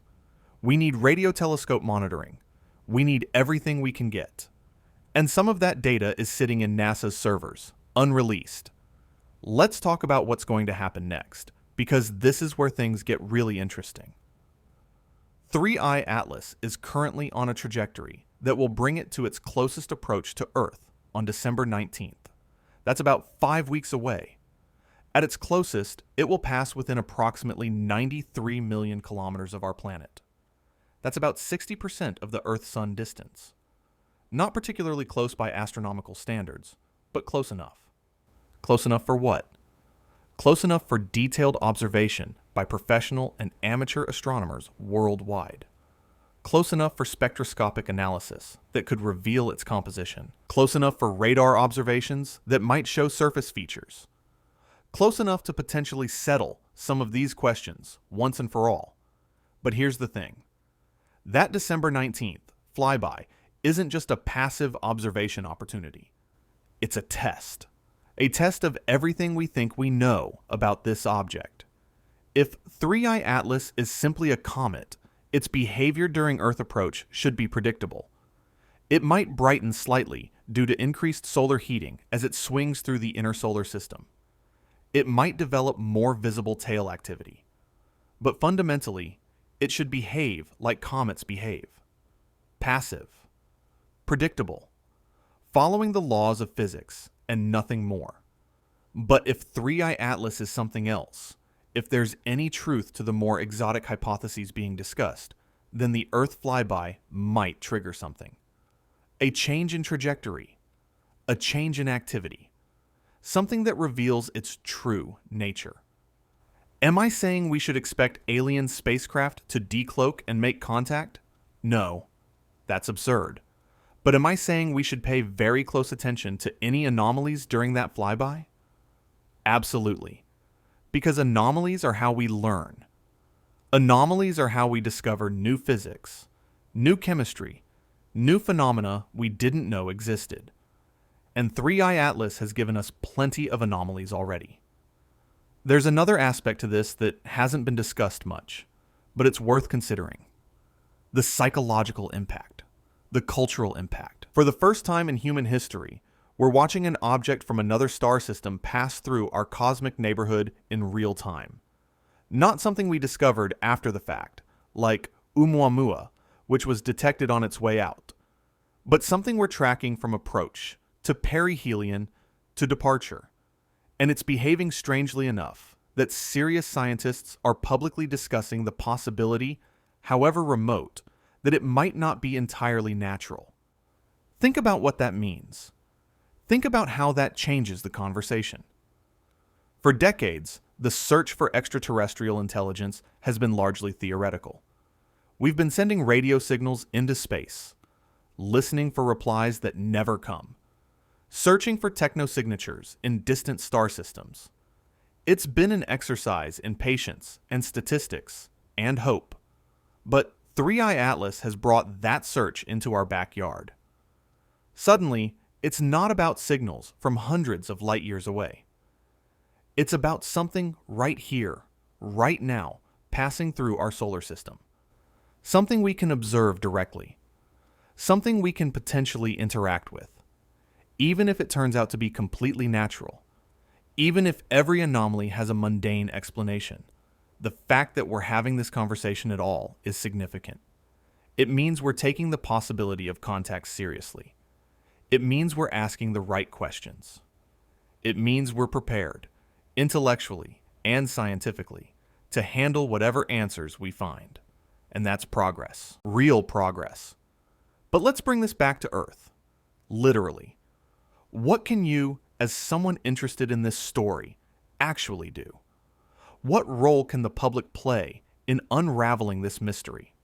We need radio telescope monitoring. We need everything we can get. And some of that data is sitting in NASA's servers, unreleased. Let's talk about what's going to happen next, because this is where things get really interesting. 3i Atlas is currently on a trajectory that will bring it to its closest approach to Earth on December 19th. That's about 5 weeks away. At its closest, it will pass within approximately 93 million kilometers of our planet. That's about 60% of the Earth-Sun distance. Not particularly close by astronomical standards, but close enough. Close enough for what? Close enough for detailed observation by professional and amateur astronomers worldwide. Close enough for spectroscopic analysis that could reveal its composition. Close enough for radar observations that might show surface features. Close enough to potentially settle some of these questions once and for all. But here's the thing. That December 19th flyby isn't just a passive observation opportunity. It's a test. A test of everything we think we know about this object. If 3i Atlas is simply a comet, its behavior during Earth approach should be predictable. It might brighten slightly due to increased solar heating as it swings through the inner solar system. It might develop more visible tail activity. But fundamentally, it should behave like comets behave. Passive. Predictable. Following the laws of physics and nothing more. But if 3i Atlas is something else, if there's any truth to the more exotic hypotheses being discussed, then the Earth flyby might trigger something. A change in trajectory. A change in activity. Something that reveals its true nature. Am I saying we should expect alien spacecraft to decloak and make contact? No, that's absurd. But am I saying we should pay very close attention to any anomalies during that flyby? Absolutely. Because anomalies are how we learn. Anomalies are how we discover new physics, new chemistry, new phenomena we didn't know existed. And 3i Atlas has given us plenty of anomalies already. There's another aspect to this that hasn't been discussed much, but it's worth considering. The psychological impact, the cultural impact. For the first time in human history, we're watching an object from another star system pass through our cosmic neighborhood in real time. Not something we discovered after the fact, like Oumuamua, which was detected on its way out, but something we're tracking from approach to perihelion to departure. And it's behaving strangely enough that serious scientists are publicly discussing the possibility, however remote, that it might not be entirely natural. Think about what that means. Think about how that changes the conversation. For decades, the search for extraterrestrial intelligence has been largely theoretical. We've been sending radio signals into space, listening for replies that never come, searching for technosignatures in distant star systems. It's been an exercise in patience and statistics and hope. But 3i Atlas has brought that search into our backyard. Suddenly, it's not about signals from hundreds of light years away. It's about something right here, right now, passing through our solar system. something we can observe directly, something we can potentially interact with, even if it turns out to be completely natural, even if every anomaly has a mundane explanation. The fact that we're having this conversation at all is significant. It means we're taking the possibility of contact seriously. It means we're asking the right questions. It means we're prepared, intellectually and scientifically, to handle whatever answers we find. And that's progress. Real progress. But let's bring this back to Earth. Literally. What can you, as someone interested in this story, actually do? What role can the public play in unraveling this mystery?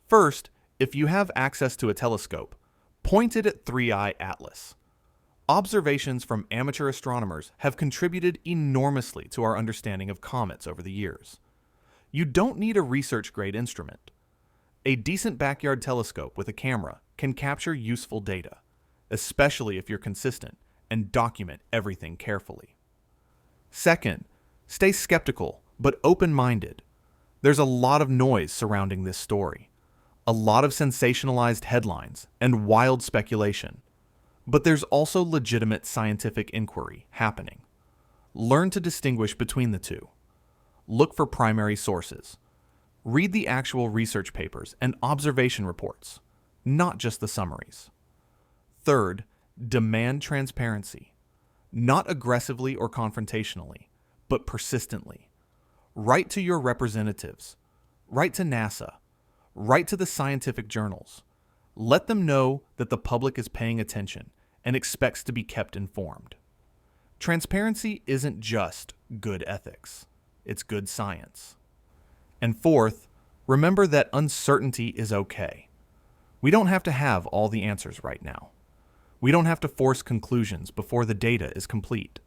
First, if you have access to a telescope, point it at 3i Atlas. Observations from amateur astronomers have contributed enormously to our understanding of comets over the years. You don't need a research-grade instrument. A decent backyard telescope with a camera can capture useful data, especially if you're consistent and document everything carefully. Second, stay skeptical but open-minded. There's a lot of noise surrounding this story, a lot of sensationalized headlines and wild speculation. But there's also legitimate scientific inquiry happening. Learn to distinguish between the two. Look for primary sources. Read the actual research papers and observation reports, not just the summaries. Third, demand transparency. Not aggressively or confrontationally, but persistently. Write to your representatives. Write to NASA. Write to the scientific journals. Let them know that the public is paying attention and expects to be kept informed. Transparency isn't just good ethics. It's good science. And fourth, remember that uncertainty is okay. We don't have to have all the answers right now. We don't have to force conclusions before the data is complete.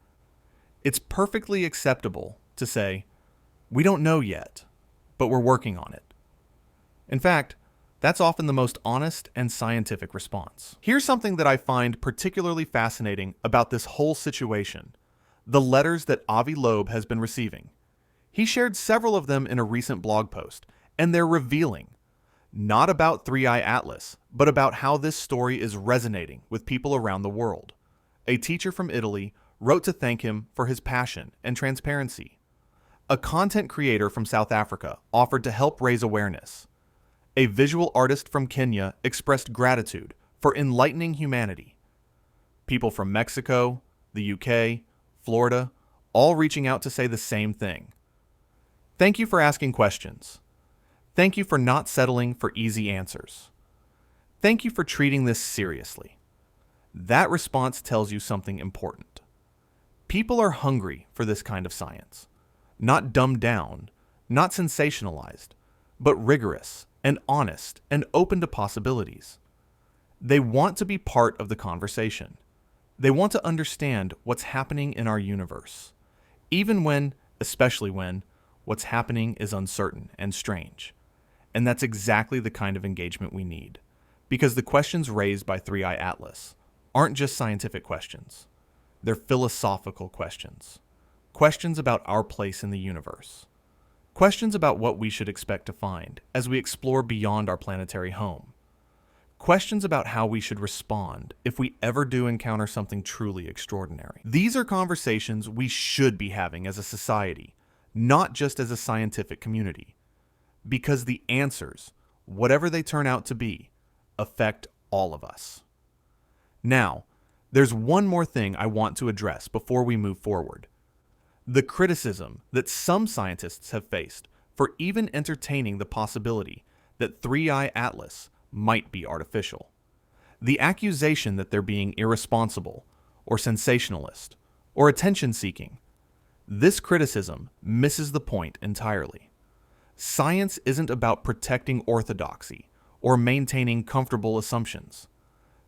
It's perfectly acceptable to say, we don't know yet, but we're working on it. In fact, that's often the most honest and scientific response. Here's something that I find particularly fascinating about this whole situation: the letters that Avi Loeb has been receiving. He shared several of them in a recent blog post, and they're revealing. Not about 3i Atlas, but about how this story is resonating with people around the world. A teacher from Italy wrote to thank him for his passion and transparency. A content creator from South Africa offered to help raise awareness. A visual artist from Kenya expressed gratitude for enlightening humanity. People from Mexico, the UK, Florida, all reaching out to say the same thing. Thank you for asking questions. Thank you for not settling for easy answers. Thank you for treating this seriously. That response tells you something important. People are hungry for this kind of science. Not dumbed down, not sensationalized, but rigorous and honest and open to possibilities. They want to be part of the conversation. They want to understand what's happening in our universe, even when, especially when, what's happening is uncertain and strange. And that's exactly the kind of engagement we need, because the questions raised by 3i Atlas aren't just scientific questions. They're philosophical questions. Questions about our place in the universe. Questions about what we should expect to find as we explore beyond our planetary home. Questions about how we should respond if we ever do encounter something truly extraordinary. These are conversations we should be having as a society, not just as a scientific community. Because the answers, whatever they turn out to be, affect all of us. Now, there's one more thing I want to address before we move forward. The criticism that some scientists have faced for even entertaining the possibility that 3i Atlas might be artificial. The accusation that they're being irresponsible, or sensationalist, or attention-seeking. This criticism misses the point entirely. Science isn't about protecting orthodoxy or maintaining comfortable assumptions.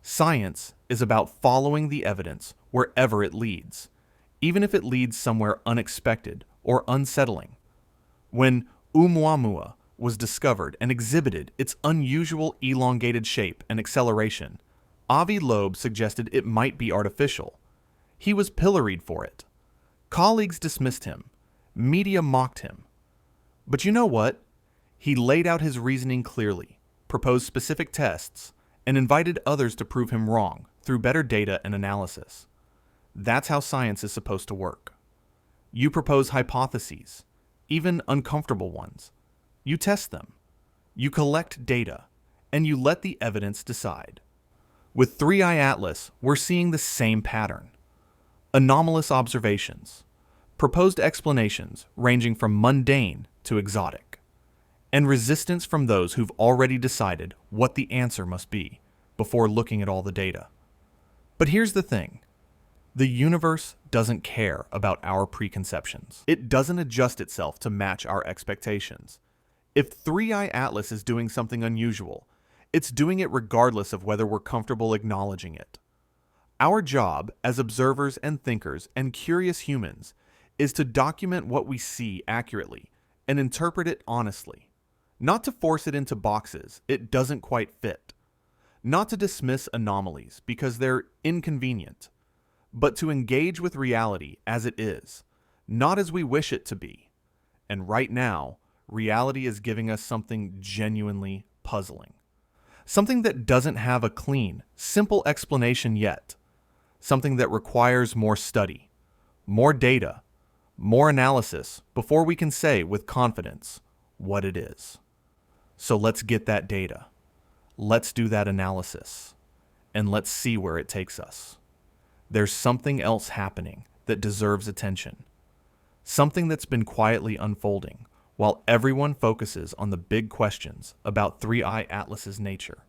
Science is about following the evidence wherever it leads, even if it leads somewhere unexpected or unsettling. When Oumuamua was discovered and exhibited its unusual elongated shape and acceleration, Avi Loeb suggested it might be artificial. He was pilloried for it. Colleagues dismissed him. Media mocked him. But you know what? He laid out his reasoning clearly, proposed specific tests, and invited others to prove him wrong through better data and analysis. That's how science is supposed to work. You propose hypotheses, even uncomfortable ones. You test them. You collect data, and you let the evidence decide. With 3i Atlas, we're seeing the same pattern. Anomalous observations, proposed explanations ranging from mundane to exotic, and resistance from those who've already decided what the answer must be before looking at all the data. But here's the thing. The universe doesn't care about our preconceptions. It doesn't adjust itself to match our expectations. If 3i Atlas is doing something unusual, it's doing it regardless of whether we're comfortable acknowledging it. Our job as observers and thinkers and curious humans is to document what we see accurately and interpret it honestly, not to force it into boxes it doesn't quite fit, not to dismiss anomalies because they're inconvenient, but to engage with reality as it is, not as we wish it to be. And right now, reality is giving us something genuinely puzzling. Something that doesn't have a clean, simple explanation yet. Something that requires more study, more data, more analysis before we can say with confidence what it is. So let's get that data. Let's do that analysis. And let's see where it takes us. There's something else happening that deserves attention. Something that's been quietly unfolding while everyone focuses on the big questions about 3i Atlas's nature.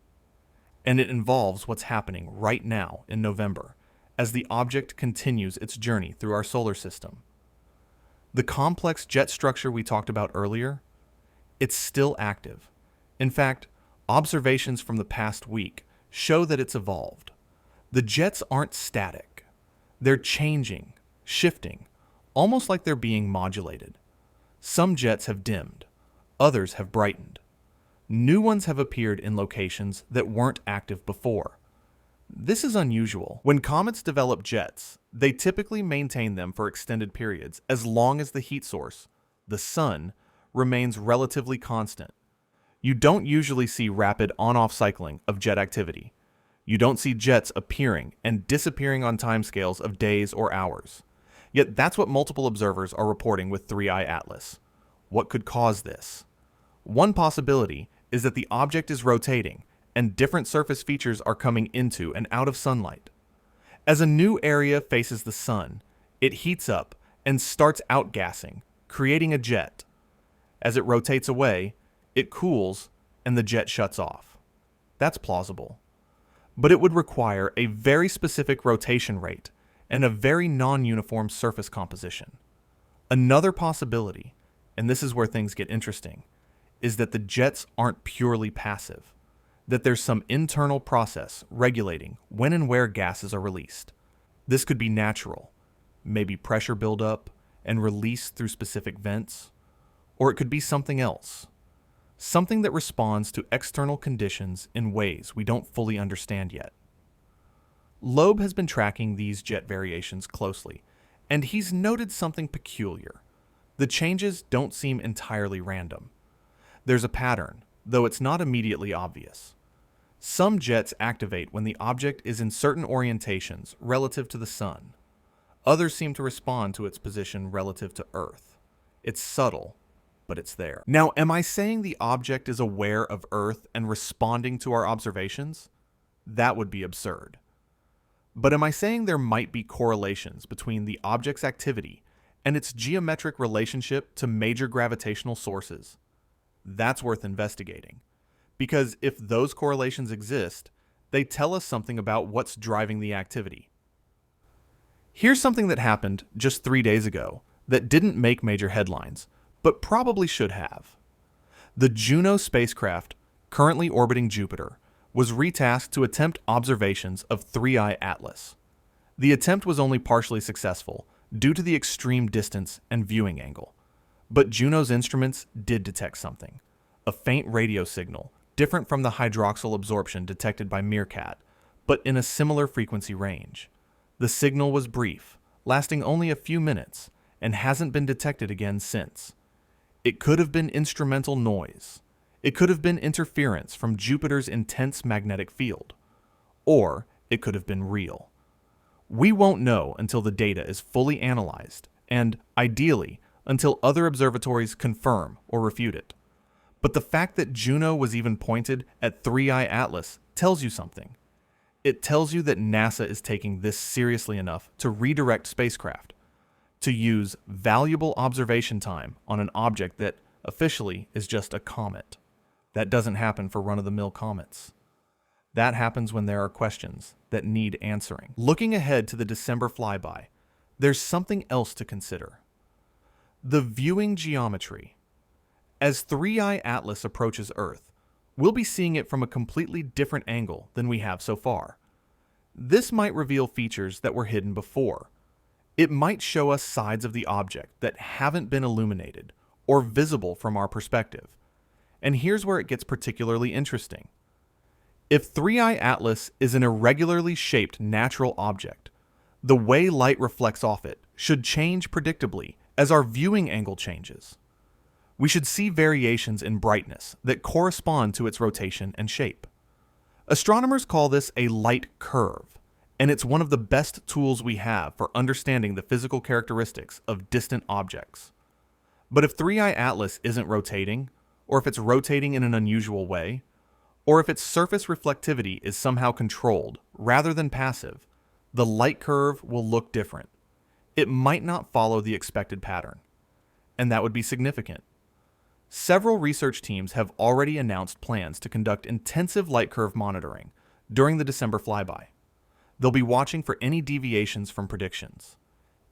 And it involves what's happening right now in November as the object continues its journey through our solar system. The complex jet structure we talked about earlier, it's still active. In fact, observations from the past week show that it's evolved. The jets aren't static. They're changing, shifting, almost like they're being modulated. Some jets have dimmed, others have brightened. New ones have appeared in locations that weren't active before. This is unusual. When comets develop jets, they typically maintain them for extended periods as long as the heat source, the sun, remains relatively constant. You don't usually see rapid on-off cycling of jet activity. You don't see jets appearing and disappearing on timescales of days or hours. Yet that's what multiple observers are reporting with 3i Atlas. What could cause this? One possibility is that the object is rotating and different surface features are coming into and out of sunlight. As a new area faces the sun, it heats up and starts outgassing, creating a jet. As it rotates away, it cools and the jet shuts off. That's plausible. But it would require a very specific rotation rate and a very non-uniform surface composition. Another possibility, and this is where things get interesting, is that the jets aren't purely passive, that there's some internal process regulating when and where gases are released. This could be natural, maybe pressure buildup and release through specific vents, or it could be something else, something that responds to external conditions in ways we don't fully understand yet. Loeb has been tracking these jet variations closely, and he's noted something peculiar. The changes don't seem entirely random. There's a pattern, though it's not immediately obvious. Some jets activate when the object is in certain orientations relative to the sun. Others seem to respond to its position relative to Earth. It's subtle, but it's there. Now, am I saying the object is aware of Earth and responding to our observations? That would be absurd. But am I saying there might be correlations between the object's activity and its geometric relationship to major gravitational sources? That's worth investigating. Because if those correlations exist, they tell us something about what's driving the activity. Here's something that happened just 3 days ago that didn't make major headlines, but probably should have. The Juno spacecraft, currently orbiting Jupiter, was retasked to attempt observations of 3i Atlas. The attempt was only partially successful due to the extreme distance and viewing angle. But Juno's instruments did detect something, a faint radio signal, different from the hydroxyl absorption detected by MeerKAT, but in a similar frequency range. The signal was brief, lasting only a few minutes, and hasn't been detected again since. It could have been instrumental noise. It could have been interference from Jupiter's intense magnetic field. Or it could have been real. We won't know until the data is fully analyzed, and, ideally, until other observatories confirm or refute it. But the fact that Juno was even pointed at 3I Atlas tells you something. It tells you that NASA is taking this seriously enough to redirect spacecraft, to use valuable observation time on an object that officially is just a comet. That doesn't happen for run-of-the-mill comets. That happens when there are questions that need answering. Looking ahead to the December flyby, there's something else to consider. The viewing geometry. As 3I Atlas approaches Earth, we'll be seeing it from a completely different angle than we have so far. This might reveal features that were hidden before. It might show us sides of the object that haven't been illuminated or visible from our perspective. And here's where it gets particularly interesting. If 3I Atlas is an irregularly shaped natural object, the way light reflects off it should change predictably as our viewing angle changes. We should see variations in brightness that correspond to its rotation and shape. Astronomers call this a light curve, and it's one of the best tools we have for understanding the physical characteristics of distant objects. But if 3I Atlas isn't rotating, or if it's rotating in an unusual way, or if its surface reflectivity is somehow controlled rather than passive, the light curve will look different. It might not follow the expected pattern, and that would be significant. Several research teams have already announced plans to conduct intensive light curve monitoring during the December flyby. They'll be watching for any deviations from predictions,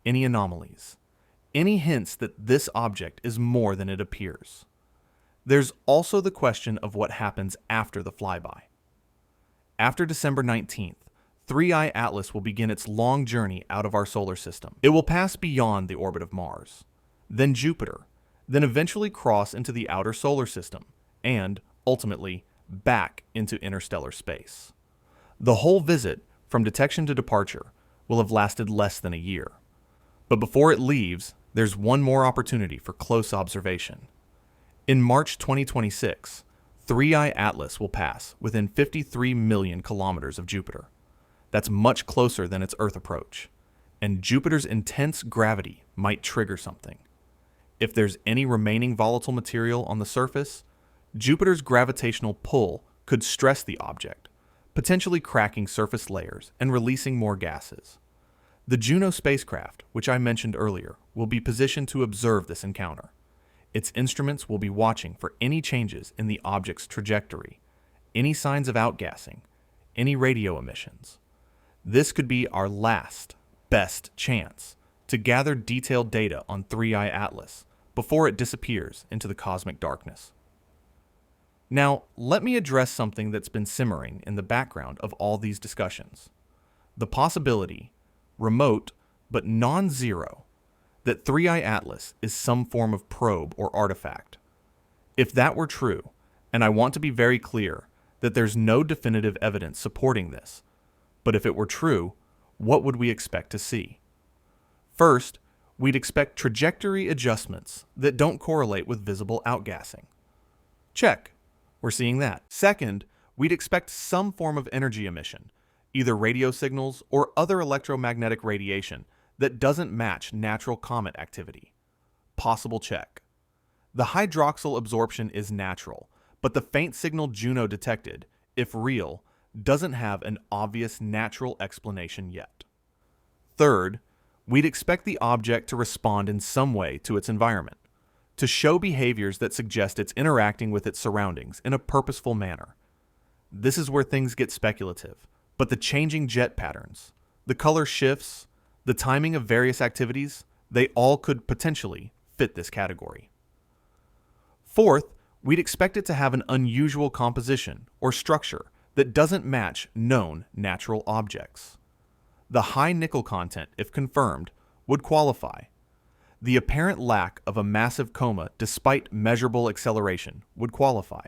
any anomalies, any hints that this object is more than it appears. There's also the question of what happens after the flyby. After December 19th, 3I Atlas will begin its long journey out of our solar system. It will pass beyond the orbit of Mars, then Jupiter, then eventually cross into the outer solar system, and, ultimately, back into interstellar space. The whole visit, from detection to departure, will have lasted less than a year. But before it leaves, there's one more opportunity for close observation. In March 2026, 3I Atlas will pass within 53 million kilometers of Jupiter. That's much closer than its Earth approach, and Jupiter's intense gravity might trigger something. If there's any remaining volatile material on the surface, Jupiter's gravitational pull could stress the object, potentially cracking surface layers and releasing more gases. The Juno spacecraft, which I mentioned earlier, will be positioned to observe this encounter. Its instruments will be watching for any changes in the object's trajectory, any signs of outgassing, any radio emissions. This could be our last, best chance to gather detailed data on 3I Atlas before it disappears into the cosmic darkness. Now, let me address something that's been simmering in the background of all these discussions. The possibility, remote but non-zero, that 3I Atlas is some form of probe or artifact. If that were true, and I want to be very clear that there's no definitive evidence supporting this, but if it were true, what would we expect to see? First, we'd expect trajectory adjustments that don't correlate with visible outgassing. Check. We're seeing that. Second, we'd expect some form of energy emission, either radio signals or other electromagnetic radiation that doesn't match natural comet activity. Possible check. The hydroxyl absorption is natural, but the faint signal Juno detected, if real, doesn't have an obvious natural explanation yet. Third, we'd expect the object to respond in some way to its environment, to show behaviors that suggest it's interacting with its surroundings in a purposeful manner. This is where things get speculative, but the changing jet patterns, the color shifts, the timing of various activities, they all could potentially fit this category. Fourth, we'd expect it to have an unusual composition or structure that doesn't match known natural objects. The high nickel content, if confirmed, would qualify. The apparent lack of a massive coma despite measurable acceleration would qualify.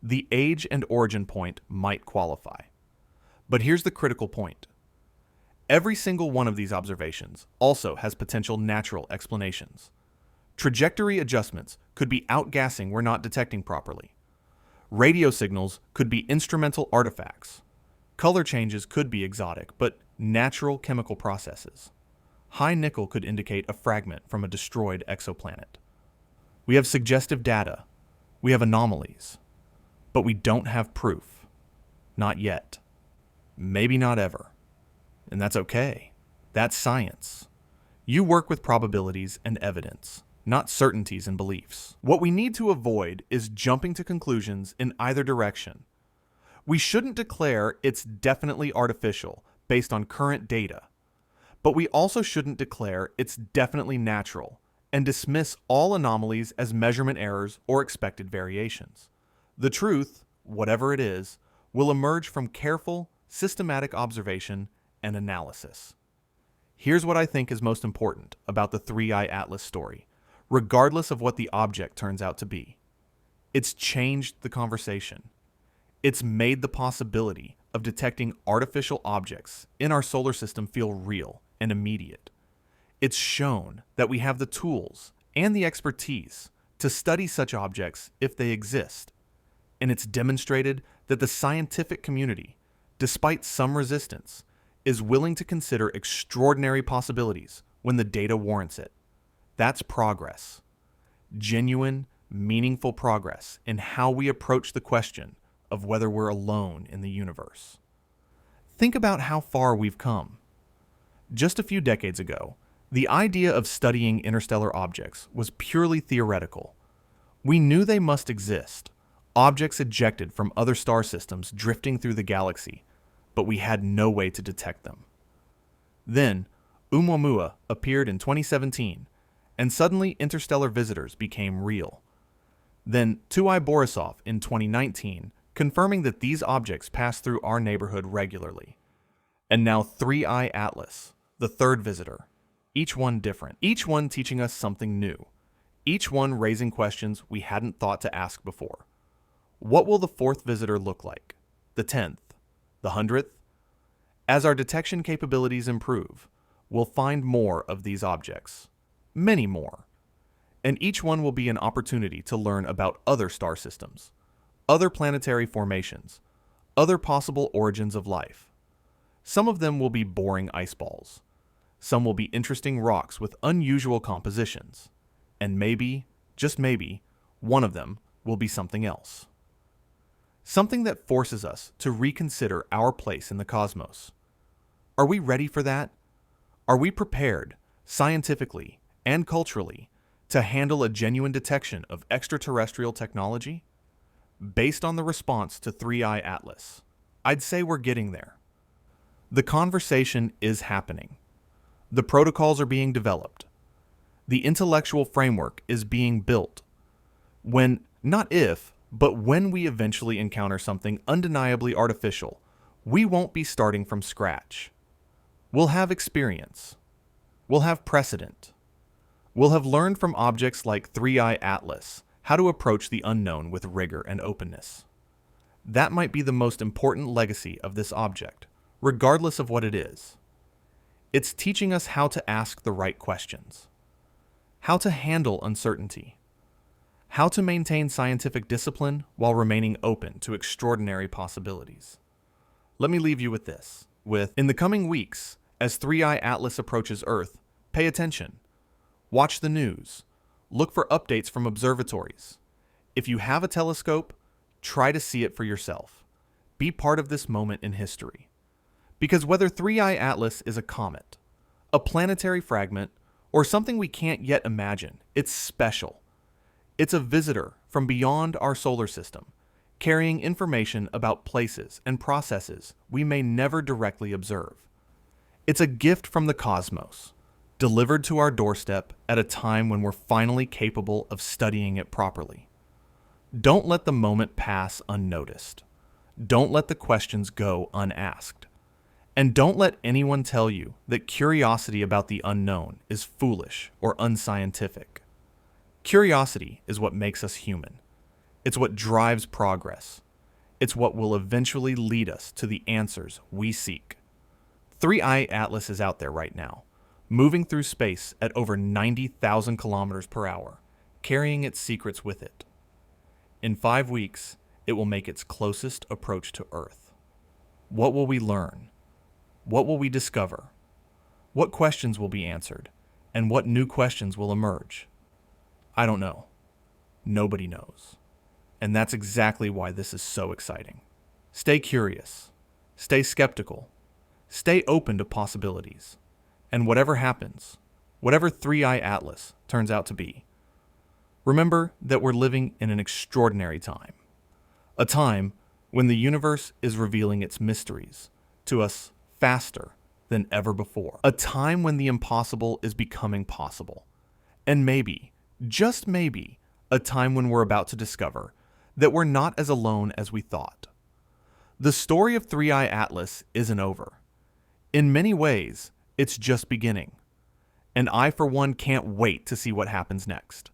The age and origin point might qualify. But here's the critical point. Every single one of these observations also has potential natural explanations. Trajectory adjustments could be outgassing we're not detecting properly. Radio signals could be instrumental artifacts. Color changes could be exotic, but natural chemical processes. High nickel could indicate a fragment from a destroyed exoplanet. We have suggestive data. We have anomalies. But we don't have proof. Not yet. Maybe not ever. And that's okay. That's science. You work with probabilities and evidence, not certainties and beliefs. What we need to avoid is jumping to conclusions in either direction. We shouldn't declare it's definitely artificial based on current data, but we also shouldn't declare it's definitely natural and dismiss all anomalies as measurement errors or expected variations. The truth, whatever it is, will emerge from careful, systematic observation and analysis. Here's what I think is most important about the 3I Atlas story, regardless of what the object turns out to be. It's changed the conversation. It's made the possibility of detecting artificial objects in our solar system feel real and immediate. It's shown that we have the tools and the expertise to study such objects if they exist. And it's demonstrated that the scientific community, despite some resistance, is willing to consider extraordinary possibilities when the data warrants it. That's progress. Genuine, meaningful progress in how we approach the question of whether we're alone in the universe. Think about how far we've come. Just a few decades ago, the idea of studying interstellar objects was purely theoretical. We knew they must exist, objects ejected from other star systems drifting through the galaxy, but we had no way to detect them. Then, Oumuamua appeared in 2017, and suddenly interstellar visitors became real. Then, 2I Borisov in 2019, confirming that these objects pass through our neighborhood regularly. And now 3I Atlas, the third visitor, each one different, each one teaching us something new, each one raising questions we hadn't thought to ask before. What will the fourth visitor look like? The 10th? The 100th? As our detection capabilities improve, we'll find more of these objects, many more, and each one will be an opportunity to learn about other star systems, other planetary formations, other possible origins of life. Some of them will be boring ice balls. Some will be interesting rocks with unusual compositions. And maybe, just maybe, one of them will be something else. Something that forces us to reconsider our place in the cosmos. Are we ready for that? Are we prepared, scientifically and culturally, to handle a genuine detection of extraterrestrial technology? Based on the response to 3I Atlas, I'd say we're getting there. The conversation is happening. The protocols are being developed. The intellectual framework is being built. When, not if, but when we eventually encounter something undeniably artificial, we won't be starting from scratch. We'll have experience. We'll have precedent. We'll have learned from objects like 3I Atlas how to approach the unknown with rigor and openness. That might be the most important legacy of this object, regardless of what it is. It's teaching us how to ask the right questions, how to handle uncertainty, how to maintain scientific discipline while remaining open to extraordinary possibilities. Let me leave you with this. In the coming weeks, as 3I Atlas approaches Earth, pay attention. Watch the news. Look for updates from observatories. If you have a telescope, try to see it for yourself. Be part of this moment in history. Because whether 3I Atlas is a comet, a planetary fragment, or something we can't yet imagine, it's special. It's a visitor from beyond our solar system, carrying information about places and processes we may never directly observe. It's a gift from the cosmos, delivered to our doorstep at a time when we're finally capable of studying it properly. Don't let the moment pass unnoticed. Don't let the questions go unasked. And don't let anyone tell you that curiosity about the unknown is foolish or unscientific. Curiosity is what makes us human. It's what drives progress. It's what will eventually lead us to the answers we seek. 3I Atlas is out there right now, moving through space at over 90,000 kilometers per hour, carrying its secrets with it. In 5 weeks, it will make its closest approach to Earth. What will we learn? What will we discover? What questions will be answered? And what new questions will emerge? I don't know. Nobody knows. And that's exactly why this is so exciting. Stay curious. Stay skeptical. Stay open to possibilities. And whatever happens, whatever 3i Atlas turns out to be, remember that we're living in an extraordinary time. A time when the universe is revealing its mysteries to us faster than ever before. A time when the impossible is becoming possible. And maybe, just maybe, a time when we're about to discover that we're not as alone as we thought. The story of 3i Atlas isn't over. In many ways, it's just beginning. And I, for one, can't wait to see what happens next.